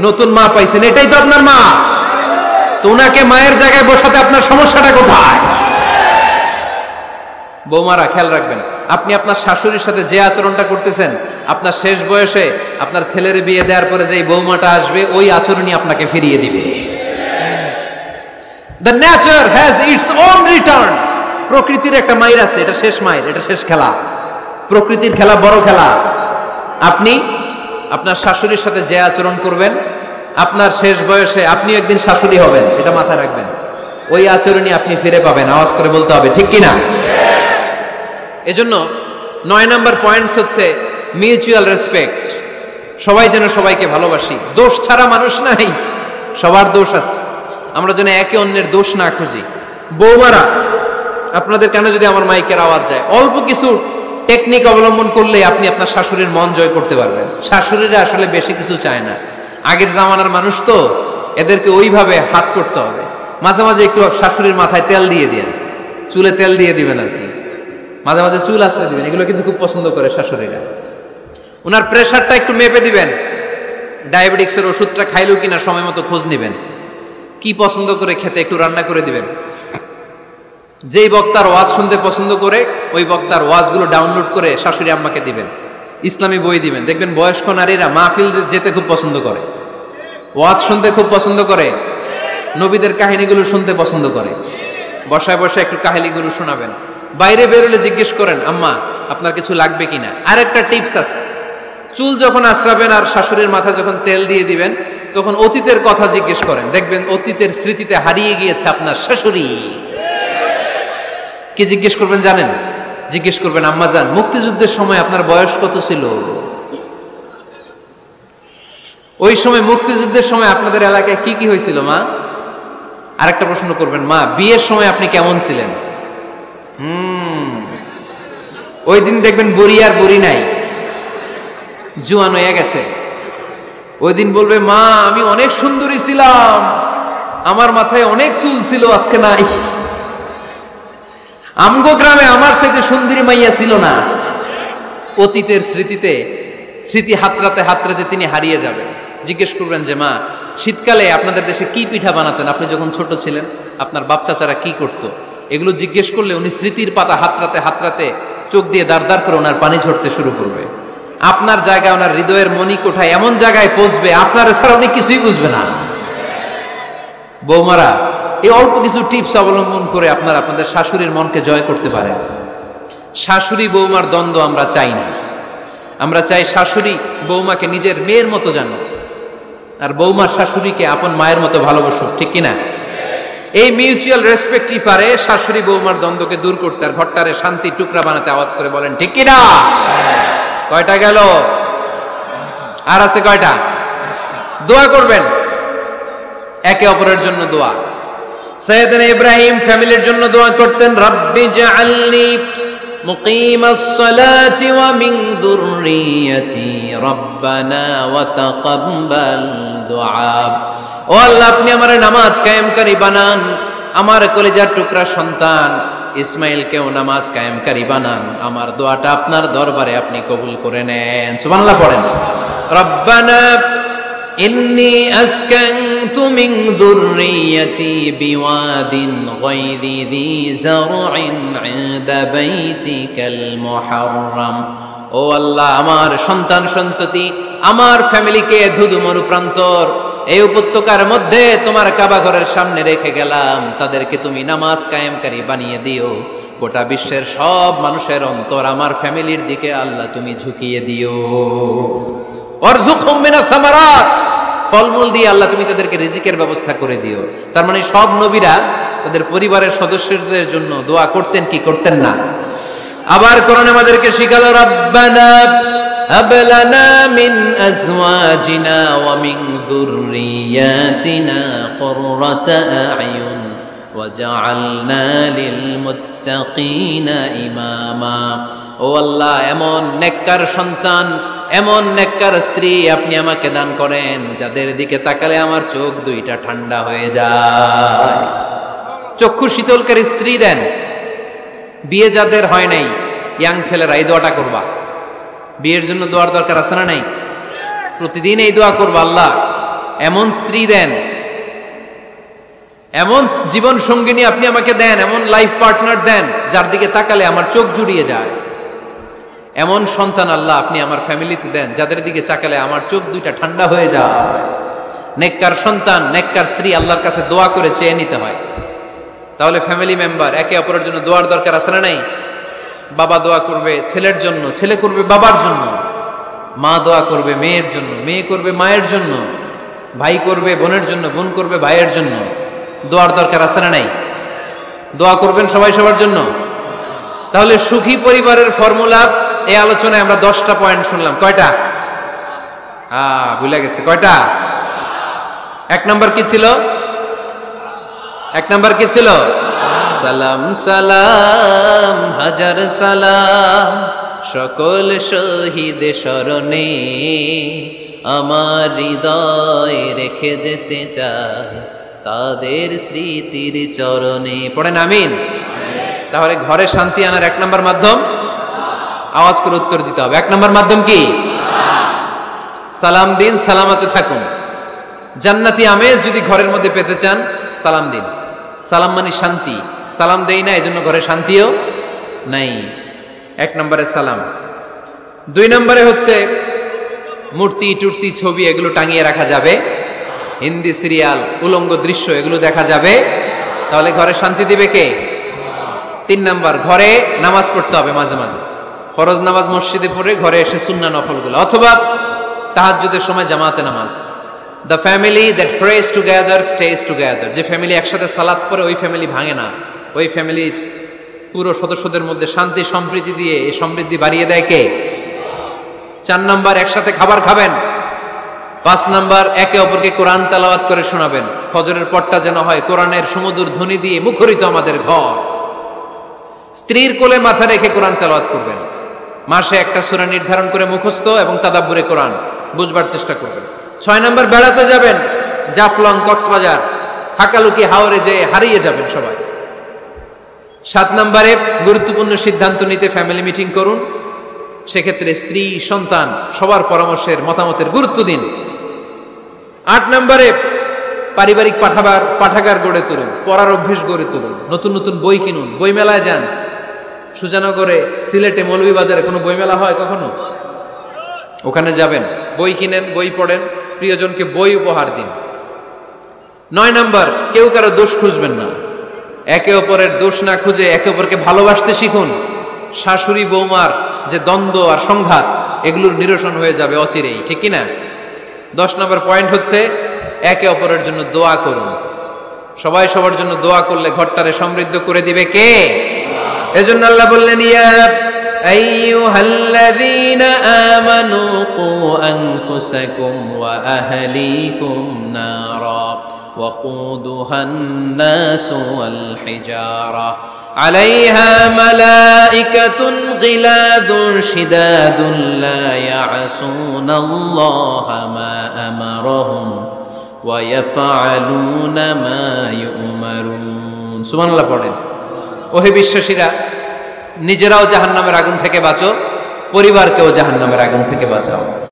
নতুন মা পাইছেন, এটাই তো আপনার মা। তো ওনাকে মায়ের জায়গায় বসাতে আপনার সমস্যাটা কোথায়? বৌমারা খেয়াল রাখবেন, আপনি আপনার শাশুড়ির সাথে যে আচরণটা করতেছেন, আপনার শেষ বয়সে আপনার ছেলের বিয়ে দেওয়ার পরে যে বৌমাটা আসবে ওই আচরণই আপনাকে ফিরিয়ে দিবে। The nature has its own return. প্রকৃতির একটা মাইর আছে, এটা শেষ মাইর, এটা শেষ খেলা। প্রকৃতির খেলা বড় খেলা। আপনি আপনার শাশুড়ির সাথে যে আচরণ করবেন, আপনার শেষ বয়সে আপনি একদিন শাশুড়ি হবেন, এটা মাথায় রাখবেন। ওই আচরণই আপনি ফিরে পাবেন। আওয়াজ করে বলতে হবে, ঠিক কিনা? এজন্য 9 নাম্বার পয়েন্টস হচ্ছে মিউচুয়াল রেসপেক্ট। সবাই যেন সবাইকে ভালোবাসি। দোষ ছাড়া মানুষ নাই, সবার দোষ আছে। আমরা যেন একে অন্যের দোষ না খুঁজি। বৌমারা, আপনাদের কেন যদি আমার মাইকের আওয়াজ যায়, অল্প কিছু টেকনিক অবলম্বন করলে আপনি আপনার শাশুড়ির মন জয় করতে পারবেন। শাশুড়িরা আসলে বেশি কিছু চায় না, আগের জামানার মানুষ তো, এদেরকে ওইভাবে হাত করতে হবে। মাঝে মাঝে একটু শাশুড়ির মাথায় তেল দিয়ে দিন, চুলে তেল দিয়ে দিবেন আর কি, মাঝে মাঝে চুল আশ্রয় দিবেন, এগুলো কিন্তু খুব পছন্দ করে শাশুড়িরা। ওনার প্রেশারটা একটু মেপে দিবেন, ডায়াবেটিক্সের ওষুধটা খাইলো কিনা সময় মতো খোঁজ নিবেন, কি পছন্দ করে খেতে একটু রান্না করে দিবেন। যেই বক্তার ওয়াজ শুনতে পছন্দ করে ওই বক্তার ওয়াজগুলো ডাউনলোড করে শাশুড়ি আম্মাকে দিবেন, ইসলামী বই দিবেন। দেখবেন বয়স্ক নারীরা মাহফিল যেতে খুব পছন্দ করে, ওয়াজ শুনতে খুব পছন্দ করে, নবীদের কাহিনীগুলো শুনতে পছন্দ করে। বসায় বসায় একটু কাহিনীগুলো শোনাবেন। বাইরে বেরোলে জিজ্ঞেস করেন, আম্মা আপনার কিছু লাগবে কিনা। আর একটা টিপস আছে, চুল যখন আশ্রাবেন আর শাশুড়ির মাথা যখন তেল দিয়ে দিবেন, তখন অতীতের কথা জিজ্ঞেস করেন। দেখবেন অতীতের স্মৃতিতে হারিয়ে গিয়েছে আপনার শাশুড়ি। কি জিজ্ঞেস করবেন জানেন? জিজ্ঞেস করবেন, আম্মা জান, মুক্তিযুদ্ধের সময় আপনার বয়স কত ছিল? ওই সময় মুক্তিযুদ্ধের সময় আপনাদের এলাকায় কি কি হয়েছিল মা? আরেকটা প্রশ্ন করবেন, মা বিয়ের সময় আপনি কেমন ছিলেন? ওই দিন দেখবেন বুড়ি আর বুড়ি নাই, জুয়ান হয়ে গেছে। ওই দিন বলবে, মা আমি অনেক সুন্দরী ছিলাম, আমার মাথায় অনেক চুল ছিল, আজকে নাই। আমগো গ্রামে আমার সাথে সুন্দরী মাইয়া ছিল না। অতীতের স্মৃতিতে, স্মৃতি হাতড়াতে হাতড়াতে তিনি হারিয়ে যাবেন। জিজ্ঞেস করবেন যে, মা শীতকালে আপনাদের দেশে কি পিঠা বানাতেন আপনি যখন ছোট ছিলেন? আপনার বাপ চাচারা কি করতো? এগুলো জিজ্ঞেস করলে উনি স্মৃতির পাতা হাতড়াতে হাতড়াতে চোখ দিয়ে দাঁড় দাঁড় করে ওনার পানি ঝরতে শুরু করবে। আপনার জায়গায়, ওনার হৃদয়ের মনি কোঠায় এমন জায়গায় পৌঁছবে, আপনার ছাড়া উনি কিছুই বুঝবে না। বৌমারা, এই অল্প কিছু টিপস অবলম্বন করে আপনারা আপনাদের শাশুড়ির মনকে জয় করতে পারেন। শাশুড়ি বৌমার দ্বন্দ্ব আমরা চাই না। আমরা চাই শাশুড়ি বৌমাকে নিজের মেয়ের মতো জানো, আর বৌমার শাশুড়িকে আপন মায়ের মতো ভালোবাসুক, ঠিক কিনা? এই মিউচুয়াল রেসপেক্টই পারে শাশুড়ি বৌমার দ্বন্দ্বকে দূর করতে আর ঘরটারে শান্তি টুকরা বানাতে। আওয়াজ করে বলেন, ঠিক কিনা? কয়টা গেল? আর আছে কয়টা? দোয়া করবেন একে অপরের জন্য। দোয়া, সাইয়েদনা ইব্রাহিম ফ্যামিলির জন্য দোয়া করতেন, রাব্বি জাআলনি মুকিমাস সালাতি ওয়া মিন যুররিয়াতি রাব্বানা ওয়া তাকাব্বাল দুআ। ও আল্লাহ, আপনি আমারে নামাজ কায়েমকারী বানান, আমার কলিজার টুকরা সন্তান ইসমাইলকেও নামাজ কায়েমকারী বানান। আমার দোয়াটা আপনার দরবারে আপনি কবুল করে নেন। সুবহানাল্লাহ পড়েন। রব্বানা ইন্নী আসকানতু মিন যুররিয়াতি বিওয়াদিন গায়রি যী যারইন ইনদা বাইতিকাল মুহাররাম। ও আল্লাহ, আমার সন্তান সন্ততি, আমার ফ্যামিলিকে ধুধু মরুপ্রান্তর এই উপত্যকার মধ্যে তোমার কাবা ঘরের সামনে রেখে গেলাম, তাদেরকে তুমি নামাজ কায়েমকারী বানিয়ে দিও। গোটা বিশ্বের সব মানুষের অন্তর আমার ফ্যামিলির দিকে আল্লাহ তুমি ঝুঁকিয়ে দিও। ওয়ারযুকহুম মিনাস সামারাত, ফলমূল দিয়ে আল্লাহ তুমি তাদেরকে রিজিকের ব্যবস্থা করে দিও। তার মানে সব নবীরা তাদের পরিবারের সদস্যদের জন্য দোয়া করতেন কি করতেন না? আবার কোরআন আমাদেরকে শিখালো, রব্বানা হাব লানা মিন আজওয়াজিনা ওয়া মিন যুররিয়াতিনা কুররাতা আ'য়ুন ওয়াজআলনা লিল মুত্তাকিনা ইমামা। ও আল্লাহ, এমন নেককার সন্তান, এমন নেককার স্ত্রী আপনি আমাকে দান করেন যাদের দিকে তাকালে আমার চোখ দুইটা ঠান্ডা হয়ে যায়। চক্ষু শীতলকারী স্ত্রী দেন। বিয়ে যাদের হয় নাই, ইয়াং ছেলেরা এই দোয়াটা করবা। বিয়ের জন্য দোয়ার দরকার আছে না নাই? প্রতিদিন এই দোয়া করবা, আল্লাহ এমন স্ত্রী দেন, এমন জীবন সঙ্গিনী আপনি আমাকে দেন, এমন লাইফ পার্টনার দেন যার দিকে তাকালে আমার চোখ জুড়িয়ে যায়। এমন সন্তান আল্লাহ আপনি আমার ফ্যামিলিতে দেন যাদের দিকে তাকালে আমার চোখ দুইটা ঠান্ডা হয়ে যায়। নেককার সন্তান, নেককার স্ত্রী আল্লাহর কাছে দোয়া করে চেয়ে নিতে হয়। তাহলে ফ্যামিলি মেম্বার একে অপরের জন্য দোয়ার দরকার আছে না নাই? বাবা দোয়া করবে ছেলের জন্য, ছেলে করবে বাবার জন্য, মা দোয়া করবে মেয়ের জন্য, মেয়ে করবে মায়ের জন্য, ভাই করবে বোনের জন্য, বোন করবে ভাইয়ের জন্য। দোয়ার দরকার আছে না নাই? দোয়া করবেন সবাই সবার জন্য। তাহলে সুখী পরিবারের ফর্মুলা এই আলোচনায় আমরা 10টা পয়েন্ট শুনলাম। কয়টা? ভুলে গেছে। কয়টা? 1 নাম্বার কি ছিল? 1 নাম্বার কি ছিল? সালাম সালাম হাজার সালাম সকল শহীদ স্মরণে আমার হৃদয় রেখে যেতে চাই তাদের স্মৃতির চরণে। পড়েন আমিন। তাহলে ঘরে শান্তি আনার 1 নাম্বার মাধ্যম, আওয়াজ করে উত্তর দিতে হবে। 1 নাম্বার মাধ্যম কি? সালাম দিন, সালামতে থাকুন। জান্নাতি আমেজ যদি ঘরের মধ্যে পেতে চান, সালাম দিন। সালাম মানে শান্তি। সালাম দেই না, এজন্য ঘরে শান্তিও নাই। 1 নম্বরে সালাম। 2 নম্বরে হচ্ছে মূর্তি টুর্তি ছবি এগুলো টাঙিয়ে রাখা যাবে। হিন্দি সিরিয়াল, উলঙ্গ দৃশ্য এগুলো দেখা যাবে। তাহলে ঘরে শান্তি দিবে কে? 3 নাম্বার, ঘরে নামাজ পড়তে হবে মাঝে মাঝে। ফরজ নামাজ মসজিদে পড়ে ঘরে এসে সুন্নাহ নফলগুলো, অথবা তাহাজ্জুদের সময় জামাতে নামাজ। The family that prays together stays together. যে ফ্যামিলি একসাথে সালাত পড়ে ওই ফ্যামিলি ভাঙে না। ওই ফ্যামিলির পুরো সদস্যদের মধ্যে শান্তি সম্প্রীতি দিয়ে এই সমৃদ্ধি বাড়িয়ে দেয় কে? 4 নাম্বার, একসাথে খাবার খাবেন। 5 নাম্বার, একে অপরকে কোরআন তেলাওয়াত করে শোনাবেন। ফজরের পরটা যেন হয় কোরআনের সুমধুর ধ্বনি দিয়ে মুখরিত আমাদের ঘর। স্ত্রীর কোলে মাথা রেখে কোরআন তেলাওয়াত করবেন। মাসে একটা সূরা নির্ধারণ করে মুখস্থ এবং তাদাব্বুরে কোরআন বুঝবার চেষ্টা করবেন। 6 নাম্বার, বেড়াতে যাবেন। জাফলং, কক্সবাজার, হাকালুকি, হাওরে যে হারিয়ে যাবেন সবাই। 7 নাম্বারে গুরুত্বপূর্ণ সিদ্ধান্ত নিতে ফ্যামিলি মিটিং করুন। সেক্ষেত্রে স্ত্রী, সন্তান সবার পরামর্শের মতামতের গুরুত্ব দিন। 8 নাম্বারে পারিবারিক পাঠাগার গড়ে তুলুন, পড়ার অভ্যেস গড়ে তুলুন। নতুন নতুন বই কিনুন, বই মেলায় যান। সুজানগরে, সিলেটে, মৌলভীবাজারে কোনো বই মেলা হয় কখনো? ওখানে যাবেন, বই কিনেন, বই পড়েন, প্রিয়জনকে বই উপহার দিন। 9 নাম্বার, কেউ কারো দোষ খুঁজবেন না। একে অপরের দোষ না খুঁজে একে অপরকে ভালোবাসতে শিখুন। শাশুড়ি বৌমার যে দ্বন্দ্ব আর সংঘাত এগুলোর নিরসন হয়ে যাবে অচিরেই, ঠিক কিনা? 10 নম্বর পয়েন্ট হচ্ছে একে অপরের জন্য দোয়া করুন। সবাই সবার জন্য দোয়া করলে ঘরটারে সমৃদ্ধ করে দিবে কে? এজন্য আল্লাহ বললেন, ইয়া আইয়ুহাল্লাযীনা আমানু কু আনফুসাকুম ওয়া আহলিকুম নারা وقودها الناس والحجارة عليها ملائكة غلاظ شداد لا يعصون الله ما أمرهم ويفعلون ما يؤمرون। সুবহানাল্লাহ পড়েন। ওহে বিশ্বাসীরা, নিজেরাও জাহান্নামের আগুন থেকে বাঁচো, পরিবারকেও জাহান্নামের আগুন থেকে বাঁচাও।